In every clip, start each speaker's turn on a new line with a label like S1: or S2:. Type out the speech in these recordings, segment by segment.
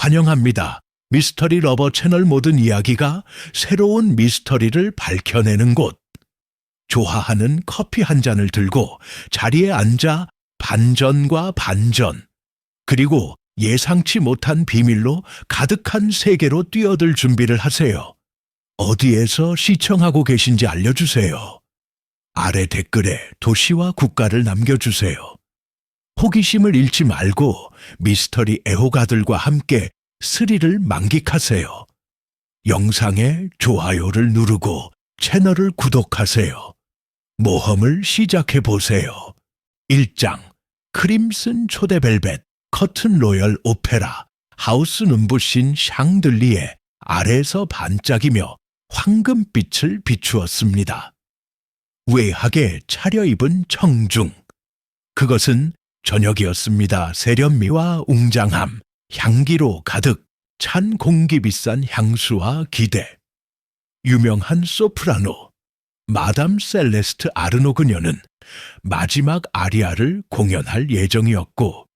S1: 환영합니다. 미스터리 러버 채널 모든 이야기가 새로운 미스터리를 밝혀내는 곳. 좋아하는 커피 한 잔을 들고 자리에 앉아 반전과 반전, 그리고 예상치 못한 비밀로 가득한 세계로 뛰어들 준비를 하세요. 어디에서 시청하고 계신지 알려주세요. 아래 댓글에 도시와 국가를 남겨주세요. 호기심을 잃지 말고 미스터리 애호가들과 함께 스릴을 만끽하세요. 영상에 좋아요를 누르고 채널을 구독하세요. 모험을 시작해보세요. 1장 크림슨 초대벨벳 커튼 로열 오페라 하우스 눈부신 샹들리에 아래에서 반짝이며 황금빛을 비추었습니다. 우애하게 차려입은 청중. 그것은 저녁이었습니다. 세련미와 웅장함, 향기로 가득 찬 공기 비싼 향수와 기대. 유명한 소프라노 마담 셀레스트 아르노 그녀는 마지막 아리아를 공연할 예정이었고,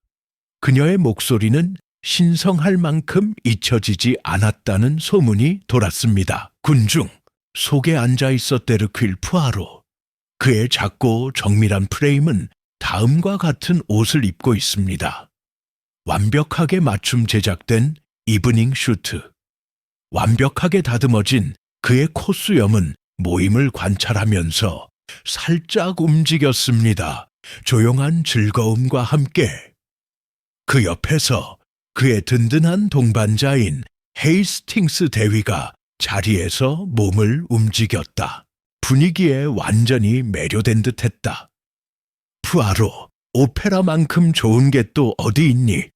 S1: 그녀의 목소리는 신성할 만큼 잊혀지지 않았다는 소문이 돌았습니다. 군중 속에 앉아 있었 데르퀼 푸아로. 그의 작고 정밀한 프레임은 다음과 같은 옷을 입고 있습니다. 완벽하게 맞춤 제작된 이브닝 슈트. 완벽하게 다듬어진 그의 콧수염은 모임을 관찰하면서 살짝 움직였습니다. 조용한 즐거움과 함께. 그 옆에서 그의 든든한 동반자인 헤이스팅스 대위가 자리에서 몸을 움직였다. 분위기에 완전히 매료된 듯했다. 푸아로, 오페라만큼 좋은 게 또 어디 있니?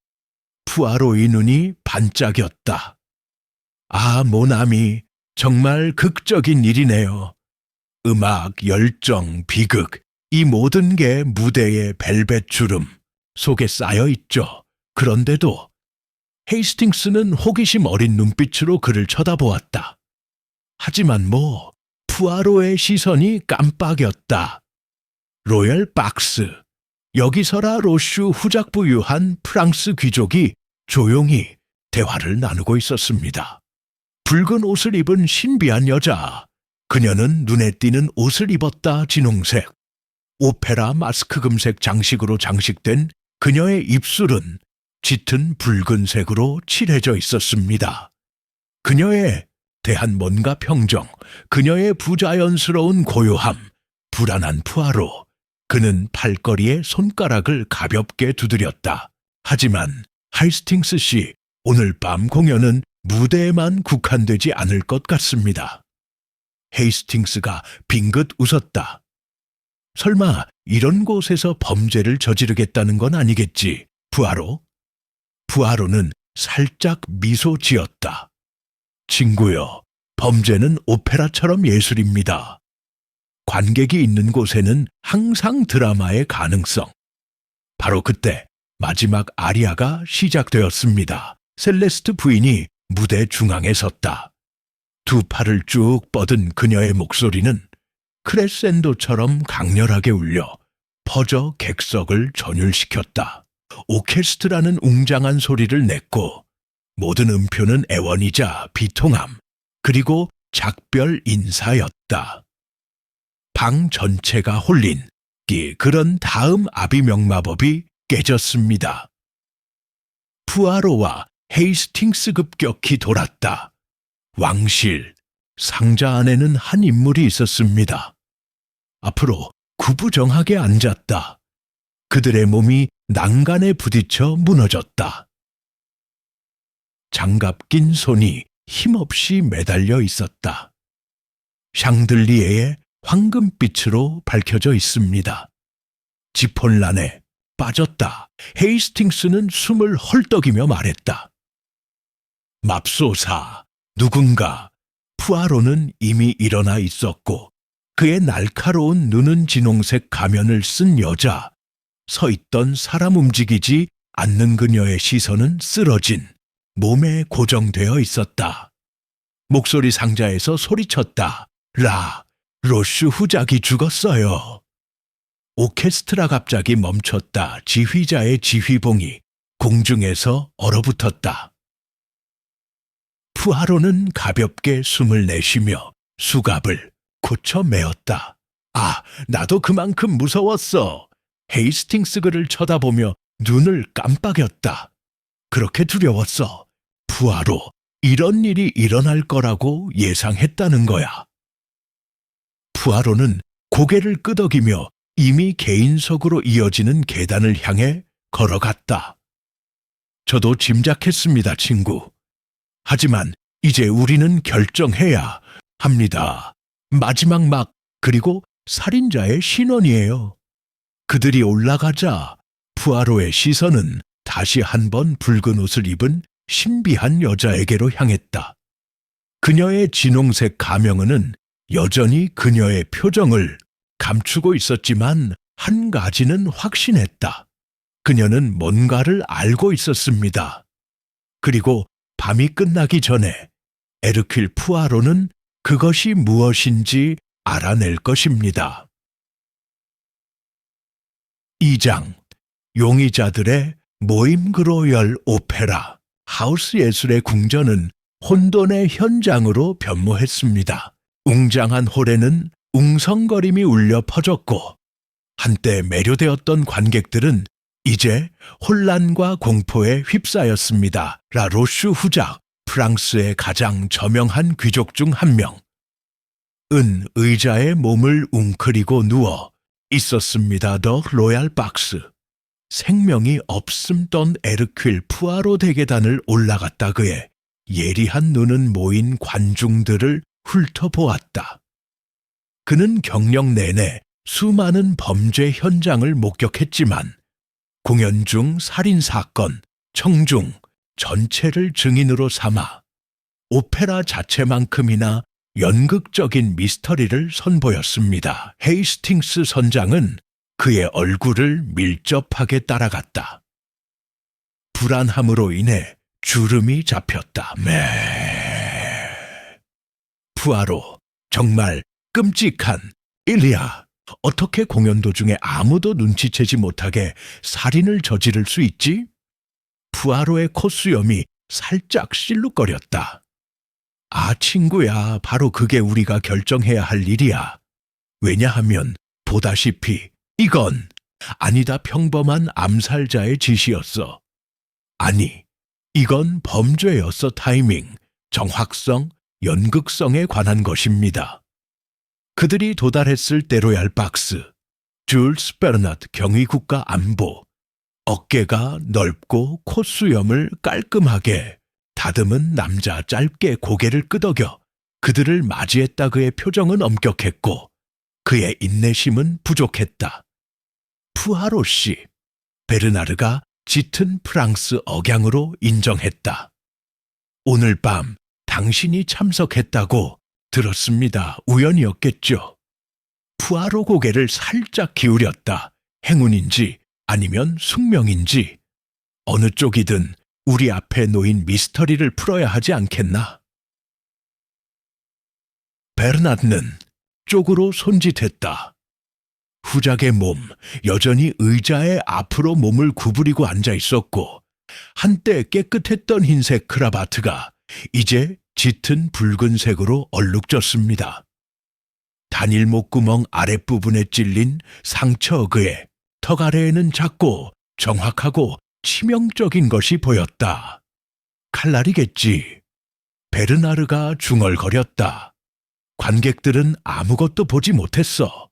S1: 푸아로의 눈이 반짝였다. 아, 모나미, 정말 극적인 일이네요. 음악, 열정, 비극, 이 모든 게 무대의 벨벳 주름 속에 쌓여 있죠. 그런데도 헤이스팅스는 호기심 어린 눈빛으로 그를 쳐다보았다. 하지만 푸아로의 시선이 깜빡였다. 로열 박스. 여기서라 로슈 후작부 유한 프랑스 귀족이 조용히 대화를 나누고 있었습니다. 붉은 옷을 입은 신비한 여자. 그녀는 눈에 띄는 옷을 입었다. 진홍색. 오페라 마스크 금색 장식으로 장식된 그녀의 입술은 짙은 붉은색으로 칠해져 있었습니다. 그녀에 대한 뭔가 평정, 그녀의 부자연스러운 고요함, 불안한 푸아로. 그는 팔걸이에 손가락을 가볍게 두드렸다. 하지만 헤이스팅스 씨, 오늘 밤 공연은 무대에만 국한되지 않을 것 같습니다. 헤이스팅스가 빙긋 웃었다. 설마 이런 곳에서 범죄를 저지르겠다는 건 아니겠지, 푸아로? 푸아로는 살짝 미소 지었다. 친구여, 범죄는 오페라처럼 예술입니다. 관객이 있는 곳에는 항상 드라마의 가능성. 바로 그때 마지막 아리아가 시작되었습니다. 셀레스트 부인이 무대 중앙에 섰다. 두 팔을 쭉 뻗은 그녀의 목소리는 크레센도처럼 강렬하게 울려 퍼져 객석을 전율시켰다. 오케스트라는 웅장한 소리를 냈고, 모든 음표는 애원이자 비통함, 그리고 작별 인사였다. 방 전체가 홀린 그런 다음 아비명마법이 깨졌습니다. 푸아로와 헤이스팅스 급격히 돌았다. 왕실, 상자 안에는 한 인물이 있었습니다. 앞으로 구부정하게 앉았다. 그들의 몸이 난간에 부딪혀 무너졌다. 장갑 낀 손이 힘없이 매달려 있었다. 샹들리에의 황금빛으로 밝혀져 있습니다. 지폰란에 빠졌다. 헤이스팅스는 숨을 헐떡이며 말했다. 맙소사, 누군가. 푸아로는 이미 일어나 있었고, 그의 날카로운 눈은 진홍색 가면을 쓴 여자, 서 있던 사람 움직이지 않는 그녀의 시선은 쓰러진 몸에 고정되어 있었다. 목소리 상자에서 소리쳤다. 로슈 후작이 죽었어요. 오케스트라 갑자기 멈췄다. 지휘자의 지휘봉이 공중에서 얼어붙었다. 푸아로는 가볍게 숨을 내쉬며 수갑을 고쳐 메었다. 아, 나도 그만큼 무서웠어. 헤이스팅스 그를 쳐다보며 눈을 깜빡였다. 그렇게 두려웠어. 푸아로, 이런 일이 일어날 거라고 예상했다는 거야. 푸아로는 고개를 끄덕이며 이미 개인석으로 이어지는 계단을 향해 걸어갔다. 저도 짐작했습니다, 친구. 하지만 이제 우리는 결정해야 합니다. 마지막 막, 그리고 살인자의 신원이에요. 그들이 올라가자 푸아로의 시선은 다시 한번 붉은 옷을 입은 신비한 여자에게로 향했다. 그녀의 진홍색 가면은 여전히 그녀의 표정을 감추고 있었지만 한 가지는 확신했다. 그녀는 뭔가를 알고 있었습니다. 그리고 밤이 끝나기 전에 에르큘 푸아로는 그것이 무엇인지 알아낼 것입니다. 2장 용의자들의 모임그로 열 오페라 하우스 예술의 궁전은 혼돈의 현장으로 변모했습니다. 웅장한 홀에는 웅성거림이 울려 퍼졌고 한때 매료되었던 관객들은 이제 혼란과 공포에 휩싸였습니다. 라로슈 후작, 프랑스의 가장 저명한 귀족 중 한 명. 은 의자에 몸을 웅크리고 누워 있었습니다. 더 로얄 박스. 생명이 없음던 에르큘 푸아로 대계단을 올라갔다 그의 예리한 눈은 모인 관중들을 훑어보았다. 그는 경력 내내 수많은 범죄 현장을 목격했지만 공연 중 살인사건, 청중, 전체를 증인으로 삼아 오페라 자체만큼이나 연극적인 미스터리를 선보였습니다. 헤이스팅스 선장은 그의 얼굴을 밀접하게 따라갔다. 불안함으로 인해 주름이 잡혔다. 푸아로, 정말 끔찍한 일이야. 어떻게 공연 도중에 아무도 눈치채지 못하게 살인을 저지를 수 있지? 푸아로의 콧수염이 살짝 실룩거렸다. 아, 친구야, 바로 그게 우리가 결정해야 할 일이야. 왜냐하면 보다시피 이건 아니다 평범한 암살자의 짓이었어. 아니, 이건 범죄였어. 타이밍, 정확성, 연극성에 관한 것입니다. 그들이 도달했을 때 로얄 박스, 줄스 베르나드 경위국가 안보, 어깨가 넓고 콧수염을 깔끔하게 다듬은 남자 짧게 고개를 끄덕여 그들을 맞이했다. 그의 표정은 엄격했고 그의 인내심은 부족했다. 푸아로 씨, 베르나르가 짙은 프랑스 억양으로 인정했다. 오늘 밤 당신이 참석했다고 들었습니다. 우연이었겠죠. 푸아로 고개를 살짝 기울였다. 행운인지 아니면 숙명인지 어느 쪽이든 우리 앞에 놓인 미스터리를 풀어야 하지 않겠나? 베르나드는 쪽으로 손짓했다. 후작의 몸, 여전히 의자의 앞으로 몸을 구부리고 앉아 있었고 한때 깨끗했던 흰색 크라바트가 이제 짙은 붉은색으로 얼룩졌습니다. 단일 목구멍 아랫부분에 찔린 상처 그의 턱 아래에는 작고 정확하고 치명적인 것이 보였다. 칼날이겠지. 베르나르가 중얼거렸다. 관객들은 아무것도 보지 못했어.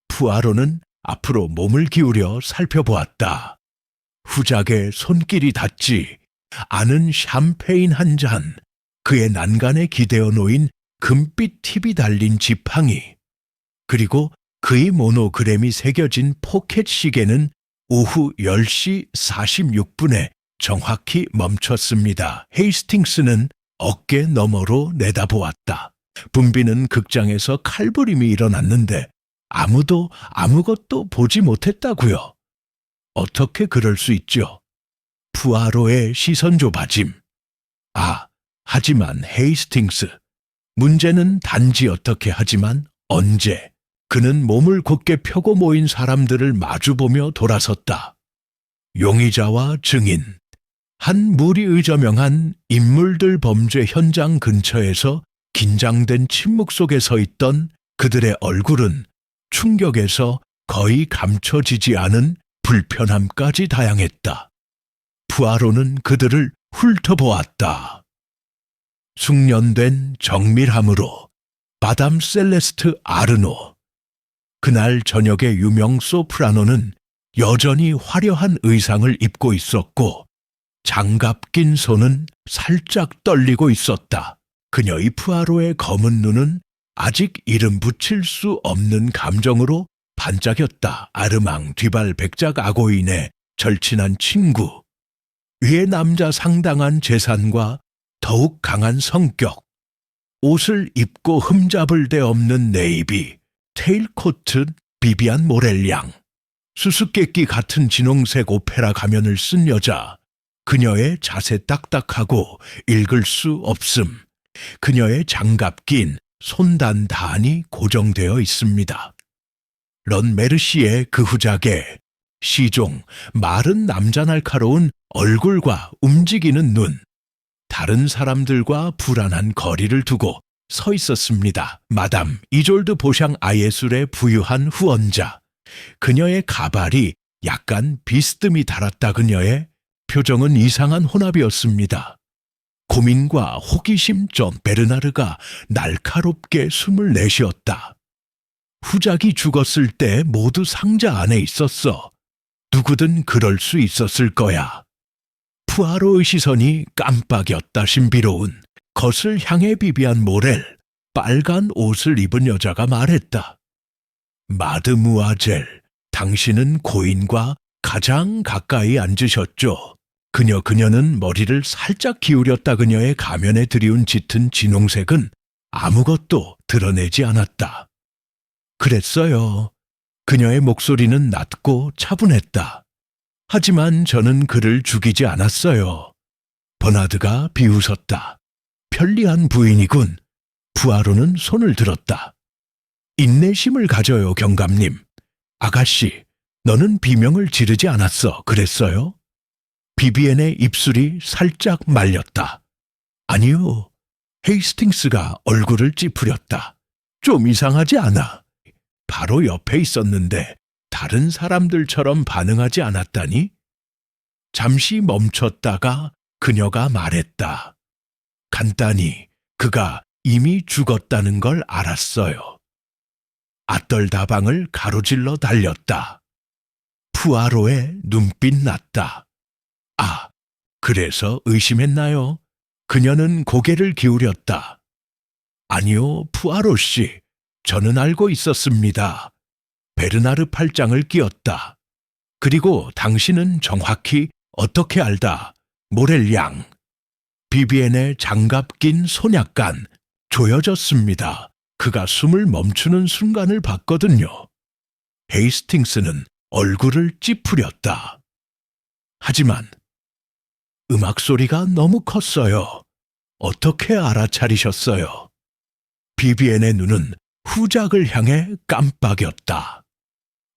S1: 푸아로는 앞으로 몸을 기울여 살펴보았다. 후작의 손길이 닿지 않은 샴페인 한 잔, 그의 난간에 기대어 놓인 금빛 팁이 달린 지팡이, 그리고 그의 모노그램이 새겨진 포켓 시계는 오후 10시 46분에 정확히 멈췄습니다. 헤이스팅스는 어깨 너머로 내다보았다. 붐비는 극장에서 칼부림이 일어났는데 아무도 아무것도 보지 못했다고요. 어떻게 그럴 수 있죠? 푸아로의 시선 좁아짐. 아, 하지만 헤이스팅스. 문제는 단지 어떻게 하지만 언제. 그는 몸을 곧게 펴고 모인 사람들을 마주보며 돌아섰다. 용의자와 증인, 한 무리의저명한 인물들 범죄 현장 근처에서 긴장된 침묵 속에 서 있던 그들의 얼굴은 충격에서 거의 감춰지지 않은 불편함까지 다양했다. 푸아로는 그들을 훑어보았다. 숙련된 정밀함으로 마담 셀레스트 아르노. 그날 저녁의 유명 소프라노는 여전히 화려한 의상을 입고 있었고 장갑 낀 손은 살짝 떨리고 있었다. 그녀의 푸아로의 검은 눈은 아직 이름 붙일 수 없는 감정으로 반짝였다. 아르망 뒤발 백작 아고인의 절친한 친구. 위의 남자 상당한 재산과 더욱 강한 성격. 옷을 입고 흠잡을 데 없는 네이비, 테일코트 비비안 모렐 양. 수수께끼 같은 진홍색 오페라 가면을 쓴 여자. 그녀의 자세 딱딱하고 읽을 수 없음. 그녀의 장갑 낀 손단단이 고정되어 있습니다. 런 메르시의 그 후작에 시종, 마른 남자 날카로운 얼굴과 움직이는 눈. 다른 사람들과 불안한 거리를 두고 서 있었습니다. 마담 이졸드 보샹 아예술의 부유한 후원자. 그녀의 가발이 약간 비스듬히 달았다. 그녀의 표정은 이상한 혼합이었습니다. 고민과 호기심 전 베르나르가 날카롭게 숨을 내쉬었다. 후작이 죽었을 때 모두 상자 안에 있었어. 누구든 그럴 수 있었을 거야. 푸아로의 시선이 깜빡였다. 신비로운 겉을 향해 비비안 모렐, 빨간 옷을 입은 여자가 말했다. 마드무아젤, 당신은 고인과 가장 가까이 앉으셨죠. 그녀는 머리를 살짝 기울였다. 그녀의 가면에 드리운 짙은 진홍색은 아무것도 드러내지 않았다. 그랬어요. 그녀의 목소리는 낮고 차분했다. 하지만 저는 그를 죽이지 않았어요. 버나드가 비웃었다. 편리한 부인이군. 푸아로는 손을 들었다. 인내심을 가져요, 경감님. 아가씨, 너는 비명을 지르지 않았어. 그랬어요? 비비엔의 입술이 살짝 말렸다. 아니요. 헤이스팅스가 얼굴을 찌푸렸다. 좀 이상하지 않아? 바로 옆에 있었는데 다른 사람들처럼 반응하지 않았다니? 잠시 멈췄다가 그녀가 말했다. 간단히 그가 이미 죽었다는 걸 알았어요. 아떨다방을 가로질러 달렸다. 푸아로의 눈빛 났다. 아, 그래서 의심했나요? 그녀는 고개를 기울였다. 아니요, 푸아로 씨. 저는 알고 있었습니다. 베르나르 팔짱을 끼었다. 그리고 당신은 정확히 어떻게 알다. 모렐 양. 비비엔의 장갑 낀 손약간 조여졌습니다. 그가 숨을 멈추는 순간을 봤거든요. 헤이스팅스는 얼굴을 찌푸렸다. 하지만 음악 소리가 너무 컸어요. 어떻게 알아차리셨어요? 비비엔의 눈은 후작을 향해 깜빡였다.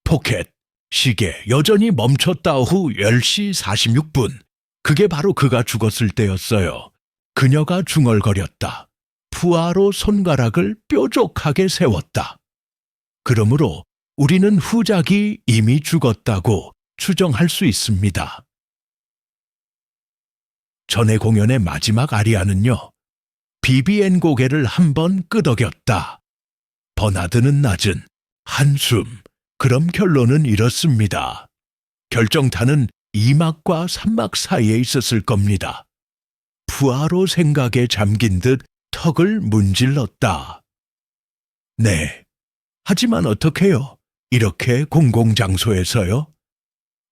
S1: 포켓, 시계 여전히 멈췄다. 후 10시 46분. 그게 바로 그가 죽었을 때였어요. 그녀가 중얼거렸다. 푸아로 손가락을 뾰족하게 세웠다. 그러므로 우리는 후작이 이미 죽었다고 추정할 수 있습니다. 전의 공연의 마지막 아리아는요. 비비엔 고개를 한번 끄덕였다. 버나드는 낮은 한숨. 그럼 결론은 이렇습니다. 결정타는 2막과 3막 사이에 있었을 겁니다. 푸아로 생각에 잠긴 듯 턱을 문질렀다. 네. 하지만 어떡해요? 이렇게 공공장소에서요?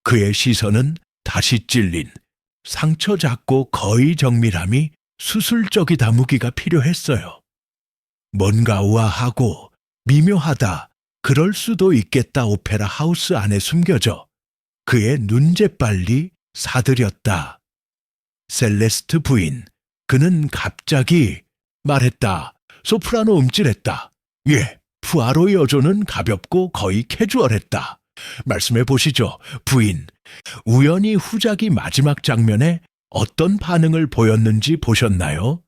S1: 그의 시선은 다시 찔린 상처 작고 거의 정밀함이 수술적이다. 무기가 필요했어요. 뭔가 우아하고 미묘하다. 그럴 수도 있겠다. 오페라 하우스 안에 숨겨져. 그의 눈재빨리 사들였다. 셀레스트 부인. 그는 갑자기 말했다. 소프라노 음질했다. 예, 푸아로의 여조는 가볍고 거의 캐주얼했다. 말씀해 보시죠, 부인. 우연히 후작이 마지막 장면에 어떤 반응을 보였는지 보셨나요?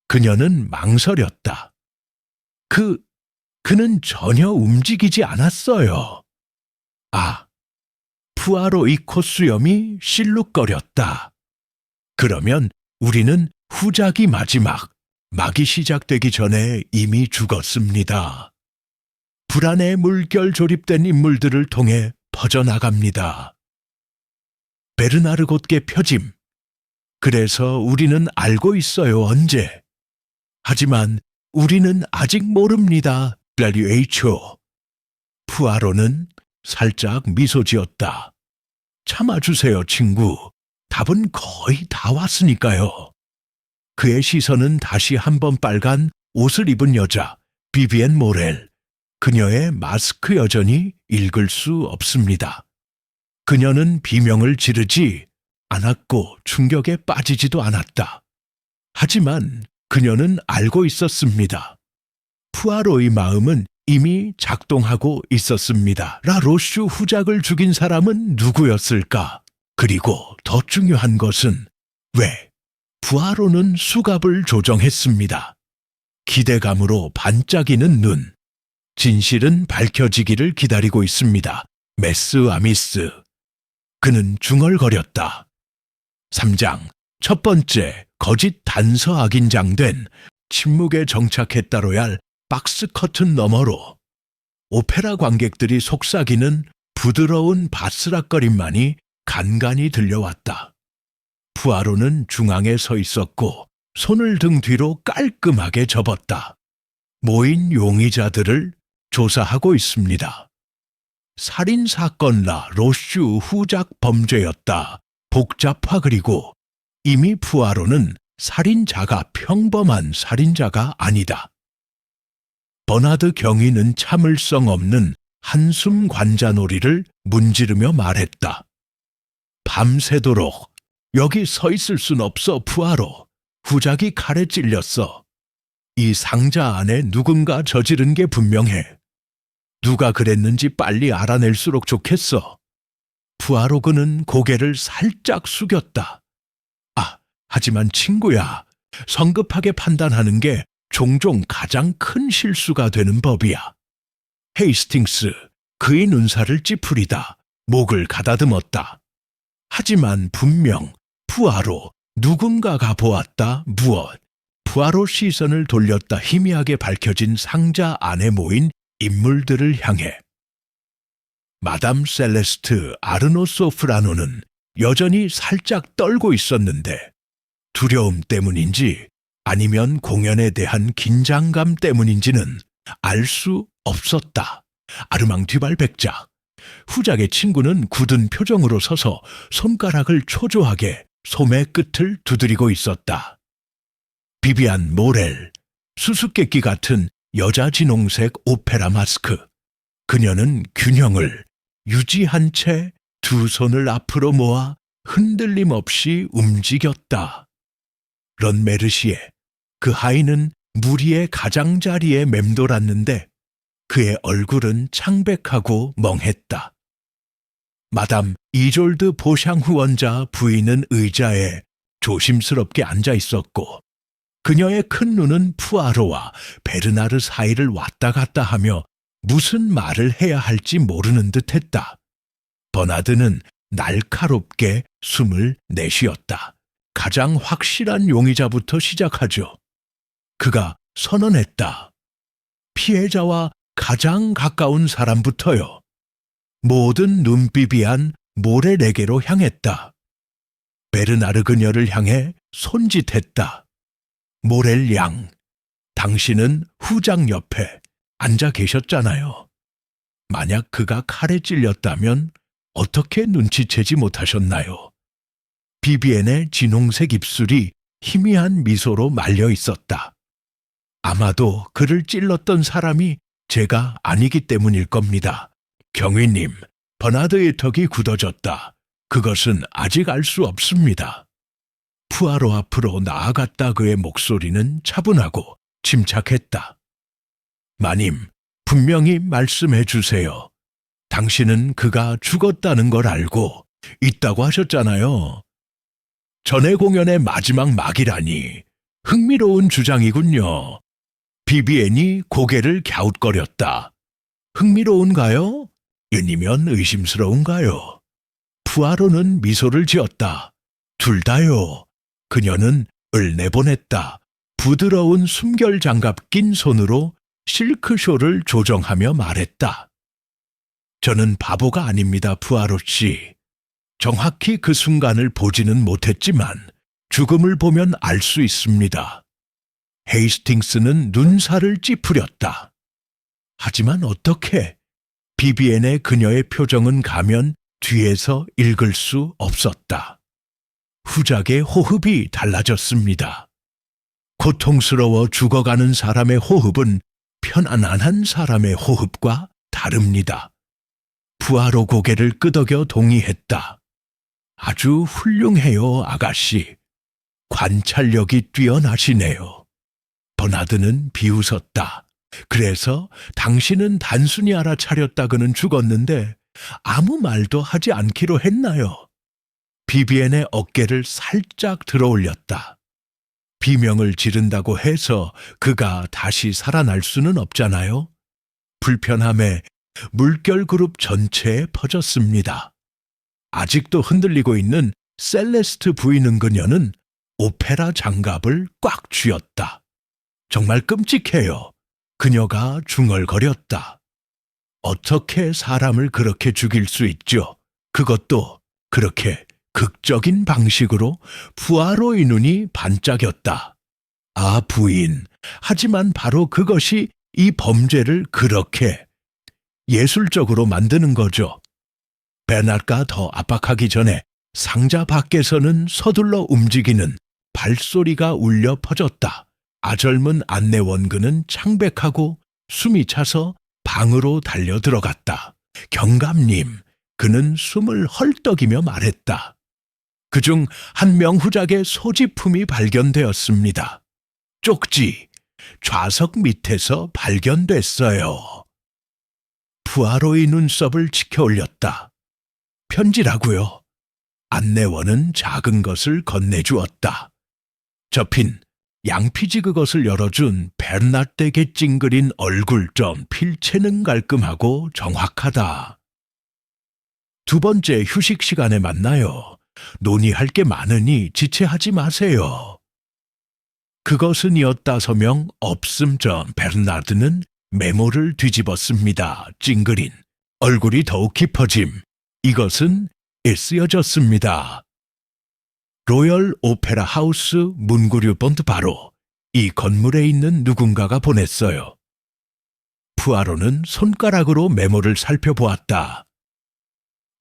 S1: 그녀는 망설였다. 그는 전혀 움직이지 않았어요. 아, 푸아로 이 콧수염이 실룩거렸다. 그러면 우리는 후작이 마지막, 막이 시작되기 전에 이미 죽었습니다. 불안에 물결 조립된 인물들을 통해 퍼져나갑니다. 베르나르 곧게 표짐. 그래서 우리는 알고 있어요, 언제. 하지만 우리는 아직 모릅니다, 밸류에이초. 푸아로는 살짝 미소 지었다. 참아주세요, 친구. 답은 거의 다 왔으니까요. 그의 시선은 다시 한번 빨간 옷을 입은 여자, 비비엔 모렐. 그녀의 마스크 여전히 읽을 수 없습니다. 그녀는 비명을 지르지 않았고 충격에 빠지지도 않았다. 하지만 그녀는 알고 있었습니다. 푸아로의 마음은 이미 작동하고 있었습니다. 라로슈 후작을 죽인 사람은 누구였을까? 그리고 더 중요한 것은 왜 푸아로는 수갑을 조정했습니다. 기대감으로 반짝이는 눈. 진실은 밝혀지기를 기다리고 있습니다. 메스 아미스. 그는 중얼거렸다. 3장 첫 번째 거짓 단서 악인장된 침묵에 정착했다로야 할 박스 커튼 너머로 오페라 관객들이 속삭이는 부드러운 바스락거림만이 간간히 들려왔다. 푸아로는 중앙에 서 있었고 손을 등 뒤로 깔끔하게 접었다. 모인 용의자들을 조사하고 있습니다. 살인사건 로슈 후작 범죄였다. 복잡화. 그리고 이미 푸아로는 살인자가 평범한 살인자가 아니다. 버나드 경위는 참을성 없는 한숨 관자놀이를 문지르며 말했다. 밤새도록 여기 서 있을 순 없어, 푸아로. 후작이 칼에 찔렸어. 이 상자 안에 누군가 저지른 게 분명해. 누가 그랬는지 빨리 알아낼수록 좋겠어. 푸아로. 그는 고개를 살짝 숙였다. 하지만 친구야, 성급하게 판단하는 게 종종 가장 큰 실수가 되는 법이야. 헤이스팅스, 그의 눈살을 찌푸리다 목을 가다듬었다. 하지만 분명 푸아로, 누군가가 보았다. 무엇? 푸아로 시선을 돌렸다. 희미하게 밝혀진 상자 안에 모인 인물들을 향해. 마담 셀레스트 아르노 소프라노는 여전히 살짝 떨고 있었는데 두려움 때문인지 아니면 공연에 대한 긴장감 때문인지는 알 수 없었다. 아르망 뒤발백작. 후작의 친구는 굳은 표정으로 서서 손가락을 초조하게 소매 끝을 두드리고 있었다. 비비안 모렐, 수수께끼 같은 여자 진홍색 오페라 마스크. 그녀는 균형을 유지한 채 두 손을 앞으로 모아 흔들림 없이 움직였다. 런메르시에, 그 하인은 무리의 가장자리에 맴돌았는데 그의 얼굴은 창백하고 멍했다. 마담 이졸드 보샹 후원자 부인은 의자에 조심스럽게 앉아 있었고 그녀의 큰 눈은 푸아로와 베르나르 사이를 왔다 갔다 하며 무슨 말을 해야 할지 모르는 듯했다. 버나드는 날카롭게 숨을 내쉬었다. 가장 확실한 용의자부터 시작하죠. 그가 선언했다. 피해자와 가장 가까운 사람부터요. 모든 눈빛이 한 모렐에게로 향했다. 베르나르 그녀를 향해 손짓했다. 모렐 양, 당신은 후장 옆에 앉아 계셨잖아요. 만약 그가 칼에 찔렸다면 어떻게 눈치채지 못하셨나요? 비비엔의 진홍색 입술이 희미한 미소로 말려 있었다. 아마도 그를 찔렀던 사람이 제가 아니기 때문일 겁니다. 경위님, 버나드의 턱이 굳어졌다. 그것은 아직 알 수 없습니다. 푸아로 앞으로 나아갔다. 그의 목소리는 차분하고 침착했다. 마님, 분명히 말씀해 주세요. 당신은 그가 죽었다는 걸 알고 있다고 하셨잖아요. 전에 공연의 마지막 막이라니 흥미로운 주장이군요. 비비엔이 고개를 갸웃거렸다. 흥미로운가요? 아니면 의심스러운가요? 푸아로는 미소를 지었다. 둘 다요. 그녀는 을 내보냈다. 부드러운 숨결 장갑 낀 손으로 실크쇼를 조정하며 말했다. 저는 바보가 아닙니다, 푸아로 씨. 정확히 그 순간을 보지는 못했지만 죽음을 보면 알 수 있습니다. 헤이스팅스는 눈살을 찌푸렸다. 하지만 어떻게? 비비엔의 그녀의 표정은 가면 뒤에서 읽을 수 없었다. 후작의 호흡이 달라졌습니다. 고통스러워 죽어가는 사람의 호흡은 편안한 사람의 호흡과 다릅니다. 푸아로 고개를 끄덕여 동의했다. 아주 훌륭해요, 아가씨. 관찰력이 뛰어나시네요. 버나드는 비웃었다. 그래서 당신은 단순히 알아차렸다고는 죽었는데 아무 말도 하지 않기로 했나요? 비비엔의 어깨를 살짝 들어올렸다. 비명을 지른다고 해서 그가 다시 살아날 수는 없잖아요. 불편함에 물결 그룹 전체에 퍼졌습니다. 아직도 흔들리고 있는 셀레스트 부인 그녀는 오페라 장갑을 꽉 쥐었다. 정말 끔찍해요. 그녀가 중얼거렸다. 어떻게 사람을 그렇게 죽일 수 있죠? 그것도 그렇게 극적인 방식으로. 푸아로의 눈이 반짝였다. 아, 부인. 하지만 바로 그것이 이 범죄를 그렇게 예술적으로 만드는 거죠. 베나드가 더 압박하기 전에 상자 밖에서는 서둘러 움직이는 발소리가 울려 퍼졌다. 아절문 안내원그는 창백하고 숨이 차서 방으로 달려 들어갔다. 경감님, 그는 숨을 헐떡이며 말했다. 그중 한 명후작의 소지품이 발견되었습니다. 쪽지, 좌석 밑에서 발견됐어요. 푸아로의 눈썹을 치켜 올렸다. 편지라고요. 안내원은 작은 것을 건네주었다. 접힌 양피지 그것을 열어준 베르나르에게 찡그린 얼굴점 필체는 깔끔하고 정확하다. 두 번째 휴식 시간에 만나요. 논의할 게 많으니 지체하지 마세요. 그것은이었다 서명 없음점 베르나르는 메모를 뒤집었습니다. 찡그린 얼굴이 더욱 깊어짐. 이것은 쓰여졌습니다. 로열 오페라 하우스 문구류 본드 바로 이 건물에 있는 누군가가 보냈어요. 푸아로는 손가락으로 메모를 살펴보았다.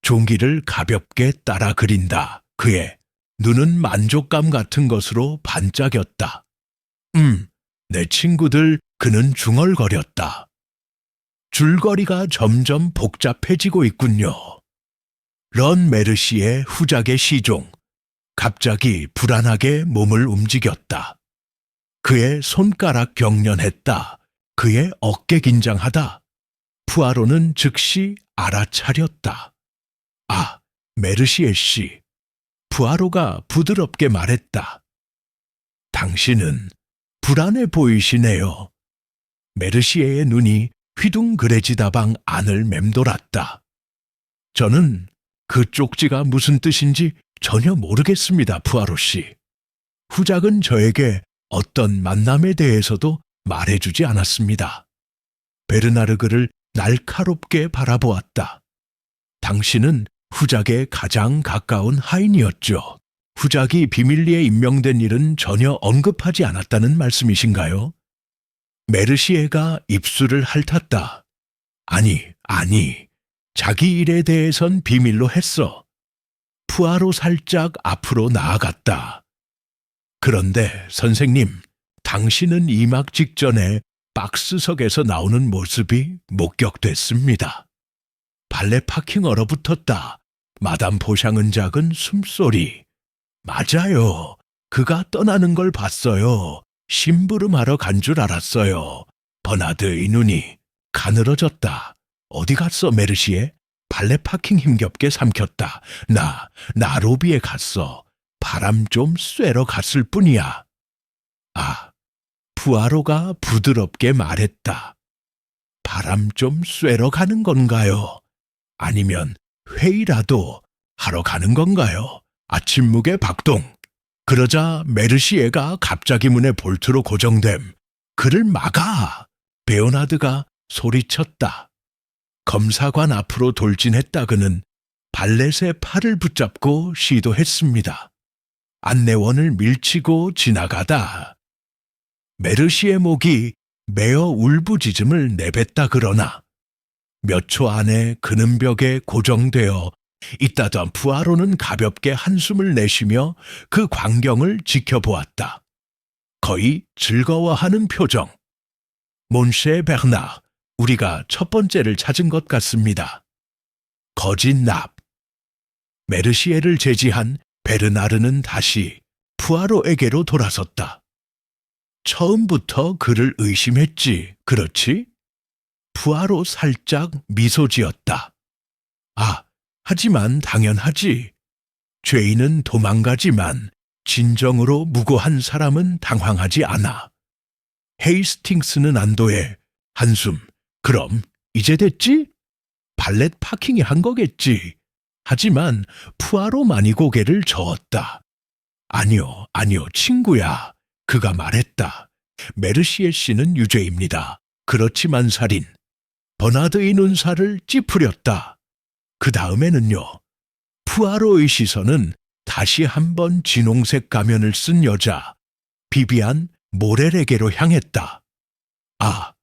S1: 종기를 가볍게 따라 그린다. 그의 눈은 만족감 같은 것으로 반짝였다. 내 친구들, 그는 중얼거렸다. 줄거리가 점점 복잡해지고 있군요. 런 메르시의 후작의 시종. 갑자기 불안하게 몸을 움직였다. 그의 손가락 경련했다. 그의 어깨 긴장하다. 푸아로는 즉시 알아차렸다. 아, 메르시에 씨. 푸아로가 부드럽게 말했다. 당신은 불안해 보이시네요. 메르시에의 눈이 휘둥그레지다방 안을 맴돌았다. 저는 그 쪽지가 무슨 뜻인지 전혀 모르겠습니다, 푸아로 씨. 후작은 저에게 어떤 만남에 대해서도 말해주지 않았습니다. 베르나르그를 날카롭게 바라보았다. 당신은 후작의 가장 가까운 하인이었죠. 후작이 비밀리에 임명된 일은 전혀 언급하지 않았다는 말씀이신가요? 메르시에가 입술을 핥았다. 아니, 자기 일에 대해선 비밀로 했어. 푸아로 살짝 앞으로 나아갔다. 그런데 선생님, 당신은 이막 직전에 박스석에서 나오는 모습이 목격됐습니다. 발레 파킹 얼어붙었다. 마담 보샹은 작은 숨소리. 맞아요. 그가 떠나는 걸 봤어요. 심부름하러 간 줄 알았어요. 버나드의 눈이 가늘어졌다. 어디 갔어, 메르시에? 발레 파킹 힘겹게 삼켰다. 나 로비에 갔어. 바람 좀 쐬러 갔을 뿐이야. 아, 푸아로가 부드럽게 말했다. 바람 좀 쐬러 가는 건가요? 아니면 회의라도 하러 가는 건가요? 아침묵의 박동. 그러자 메르시에가 갑자기 문에 볼트로 고정됨. 그를 막아! 베오나드가 소리쳤다. 검사관 앞으로 돌진했다. 그는 발렛의 팔을 붙잡고 시도했습니다. 안내원을 밀치고 지나가다 메르시의 목이 매어 울부짖음을 내뱉다. 그러나 몇 초 안에 그는 벽에 고정되어 있다던 푸아로는 가볍게 한숨을 내쉬며 그 광경을 지켜보았다. 거의 즐거워하는 표정. 몬쉐 베르나, 우리가 첫 번째를 찾은 것 같습니다. 거짓 납. 메르시에를 제지한 베르나르는 다시 푸아로에게로 돌아섰다. 처음부터 그를 의심했지, 그렇지? 푸아로 살짝 미소 지었다. 아, 하지만 당연하지. 죄인은 도망가지만 진정으로 무고한 사람은 당황하지 않아. 헤이스팅스는 안도해. 한숨. 그럼 이제 됐지? 발렛 파킹이 한 거겠지. 하지만 푸아로만이 고개를 저었다. 아니요, 친구야. 그가 말했다. 메르시에 씨는 유죄입니다. 그렇지만 살인. 버나드의 눈살을 찌푸렸다. 그 다음에는요. 푸아로의 시선은 다시 한번 진홍색 가면을 쓴 여자 비비안 모렐에게로 향했다. 아,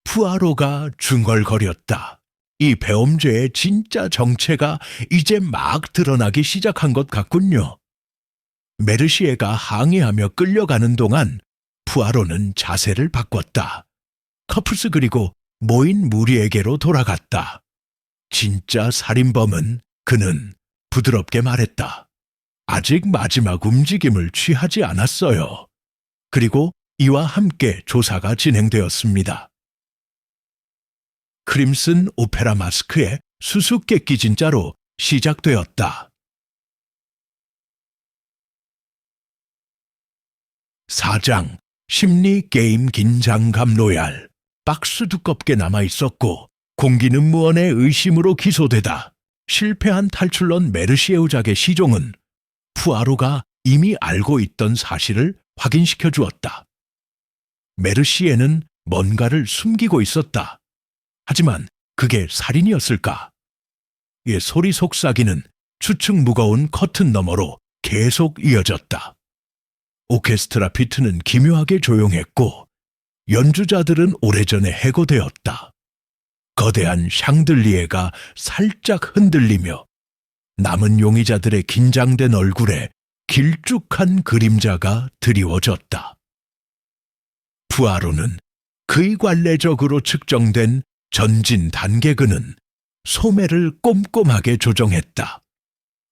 S1: 푸아로가 중얼거렸다. 이 배엄죄의 진짜 정체가 이제 막 드러나기 시작한 것 같군요. 메르시에가 항의하며 끌려가는 동안 푸아로는 자세를 바꿨다. 커플스 그리고 모인 무리에게로 돌아갔다. 진짜 살인범은, 그는 부드럽게 말했다. 아직 마지막 움직임을 취하지 않았어요. 그리고 이와 함께 조사가 진행되었습니다. 크림슨 오페라 마스크의 수수께끼 진짜로 시작되었다. 4장 심리게임 긴장감 로얄. 박스 두껍게 남아있었고 공기는 무언의 의심으로 기소되다. 실패한 탈출런 메르시에우 작의 시종은 푸아로가 이미 알고 있던 사실을 확인시켜 주었다. 메르시에는 뭔가를 숨기고 있었다. 하지만 그게 살인이었을까? 이 소리 속삭이는 추측 무거운 커튼 너머로 계속 이어졌다. 오케스트라 피트는 기묘하게 조용했고 연주자들은 오래전에 해고되었다. 거대한 샹들리에가 살짝 흔들리며 남은 용의자들의 긴장된 얼굴에 길쭉한 그림자가 드리워졌다. 푸아로는 그이관례적으로 측정된 전진 단계근은 소매를 꼼꼼하게 조정했다.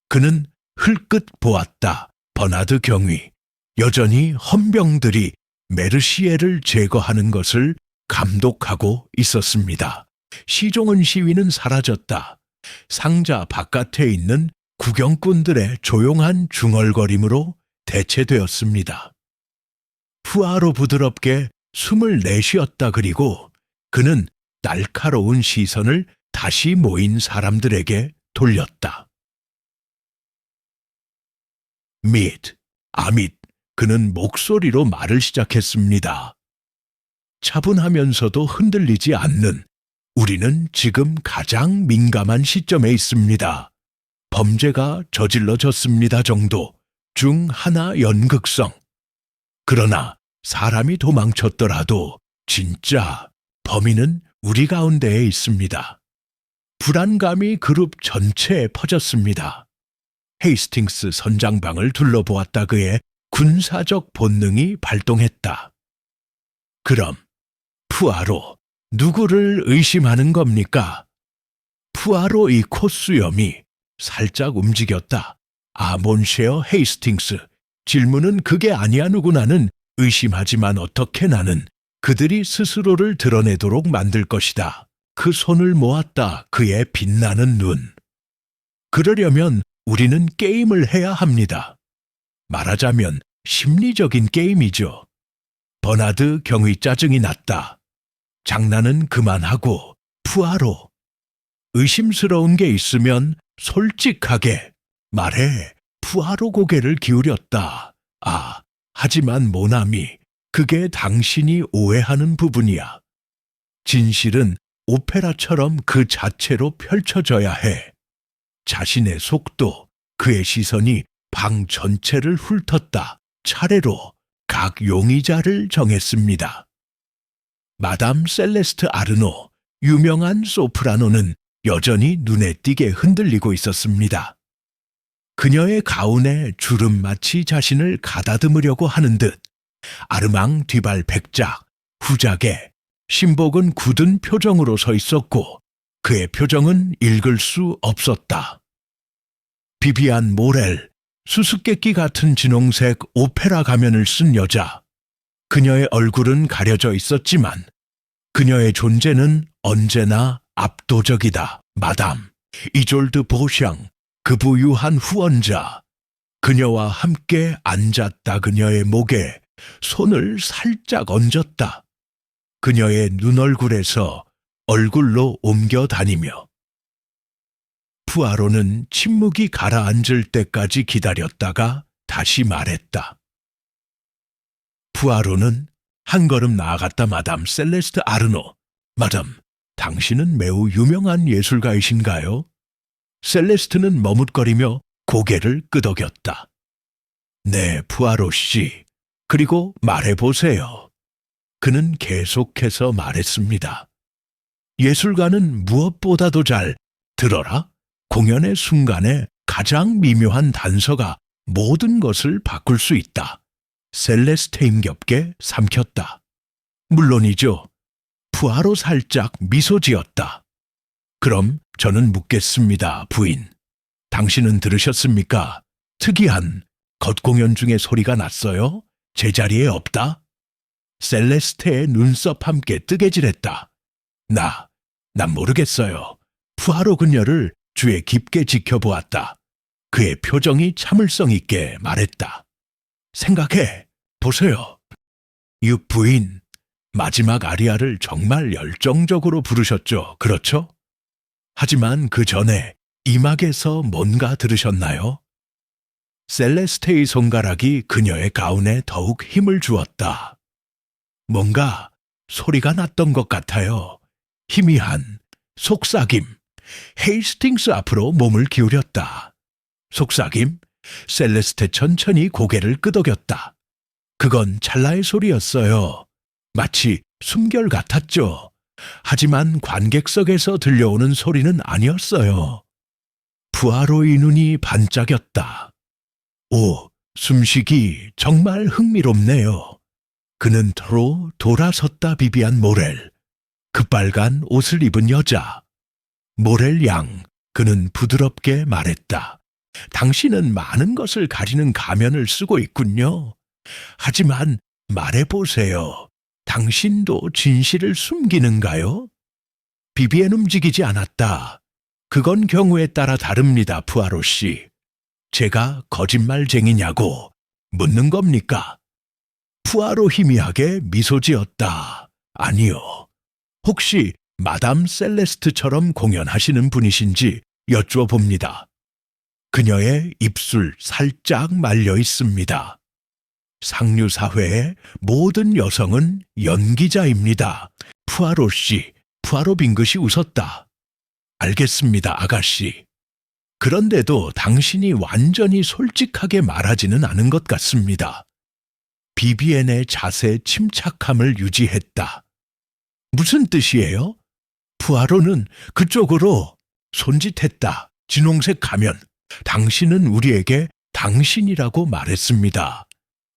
S1: 그는 흘끗 보았다. 버나드 경위. 여전히 헌병들이 메르시에를 제거하는 것을 감독하고 있었습니다. 시종은 시위는 사라졌다. 상자 바깥에 있는 구경꾼들의 조용한 중얼거림으로 대체되었습니다. 푸아로 부드럽게 숨을 내쉬었다. 그리고 그는 날카로운 시선을 다시 모인 사람들에게 돌렸다. 아밋, 그는 목소리로 말을 시작했습니다. 차분하면서도 흔들리지 않는, 우리는 지금 가장 민감한 시점에 있습니다. 범죄가 저질러졌습니다 정도 중 하나 연극성. 그러나 사람이 도망쳤더라도 진짜 범인은 우리 가운데에 있습니다. 불안감이 그룹 전체에 퍼졌습니다. 헤이스팅스 선장방을 둘러보았다. 그의 군사적 본능이 발동했다. 그럼 푸아로, 누구를 의심하는 겁니까? 푸아로의 콧수염이 살짝 움직였다. 몬쉐어 헤이스팅스, 질문은 그게 아니야. 누구나는 의심하지만 어떻게 나는 그들이 스스로를 드러내도록 만들 것이다. 그 손을 모았다. 그의 빛나는 눈. 그러려면 우리는 게임을 해야 합니다. 말하자면 심리적인 게임이죠. 버나드 경의 짜증이 났다. 장난은 그만하고 푸아로. 의심스러운 게 있으면 솔직하게 말해. 푸아로 고개를 기울였다. 아, 하지만 모나미, 그게 당신이 오해하는 부분이야. 진실은 오페라처럼 그 자체로 펼쳐져야 해. 자신의 속도, 그의 시선이 방 전체를 훑었다. 차례로 각 용의자를 정했습니다. 마담 셀레스트 아르노, 유명한 소프라노는 여전히 눈에 띄게 흔들리고 있었습니다. 그녀의 가운에 주름마치 자신을 가다듬으려고 하는 듯 아르망 뒤발 백작, 후작에 신복은 굳은 표정으로 서 있었고 그의 표정은 읽을 수 없었다. 비비안 모렐, 수수께끼 같은 진홍색 오페라 가면을 쓴 여자. 그녀의 얼굴은 가려져 있었지만 그녀의 존재는 언제나 압도적이다. 마담 이졸드 보샹, 그 부유한 후원자. 그녀와 함께 앉았다. 그녀의 목에 손을 살짝 얹었다. 그녀의 눈얼굴에서 얼굴로 옮겨 다니며. 푸아로는 침묵이 가라앉을 때까지 기다렸다가 다시 말했다. 푸아로는 한 걸음 나아갔다. 마담 셀레스트 아르노. 마담, 당신은 매우 유명한 예술가이신가요? 셀레스트는 머뭇거리며 고개를 끄덕였다. 네, 푸아로 씨. 그리고 말해보세요. 그는 계속해서 말했습니다. 예술가는 무엇보다도 잘 들어라. 공연의 순간에 가장 미묘한 단서가 모든 것을 바꿀 수 있다. 셀레스테 힘겹게 삼켰다. 물론이죠. 푸아로 살짝 미소 지었다. 그럼 저는 묻겠습니다, 부인. 당신은 들으셨습니까? 특이한 겉공연 중에 소리가 났어요? 제자리에 없다? 셀레스테의 눈썹 함께 뜨개질했다. 난 모르겠어요. 푸아로 그녀를 주에 깊게 지켜보았다. 그의 표정이 참을성 있게 말했다. 생각해 보세요. 유 부인, 마지막 아리아를 정말 열정적으로 부르셨죠, 그렇죠? 하지만 그 전에 이막에서 뭔가 들으셨나요? 셀레스테의 손가락이 그녀의 가운에 더욱 힘을 주었다. 뭔가 소리가 났던 것 같아요. 희미한 속삭임. 헤이스팅스 앞으로 몸을 기울였다. 속삭임? 셀레스테 천천히 고개를 끄덕였다. 그건 찰나의 소리였어요. 마치 숨결 같았죠. 하지만 관객석에서 들려오는 소리는 아니었어요. 푸아로의 눈이 반짝였다. 오, 숨쉬기 정말 흥미롭네요. 그는 터로 돌아섰다. 비비안 모렐. 그 빨간 옷을 입은 여자. 모렐 양, 그는 부드럽게 말했다. 당신은 많은 것을 가리는 가면을 쓰고 있군요. 하지만 말해보세요. 당신도 진실을 숨기는가요? 비비엔 움직이지 않았다. 그건 경우에 따라 다릅니다, 푸아로 씨. 제가 거짓말쟁이냐고 묻는 겁니까? 푸아로 희미하게 미소 지었다. 아니요. 혹시 마담 셀레스트처럼 공연하시는 분이신지 여쭈어봅니다. 그녀의 입술 살짝 말려 있습니다. 상류사회의 모든 여성은 연기자입니다. 푸아로 씨, 푸아로 빙긋이 웃었다. 알겠습니다, 아가씨. 그런데도 당신이 완전히 솔직하게 말하지는 않은 것 같습니다. 비비엔의 자세 침착함을 유지했다. 무슨 뜻이에요? 푸아로는 그쪽으로 손짓했다. 진홍색 가면. 당신은 우리에게 당신이라고 말했습니다.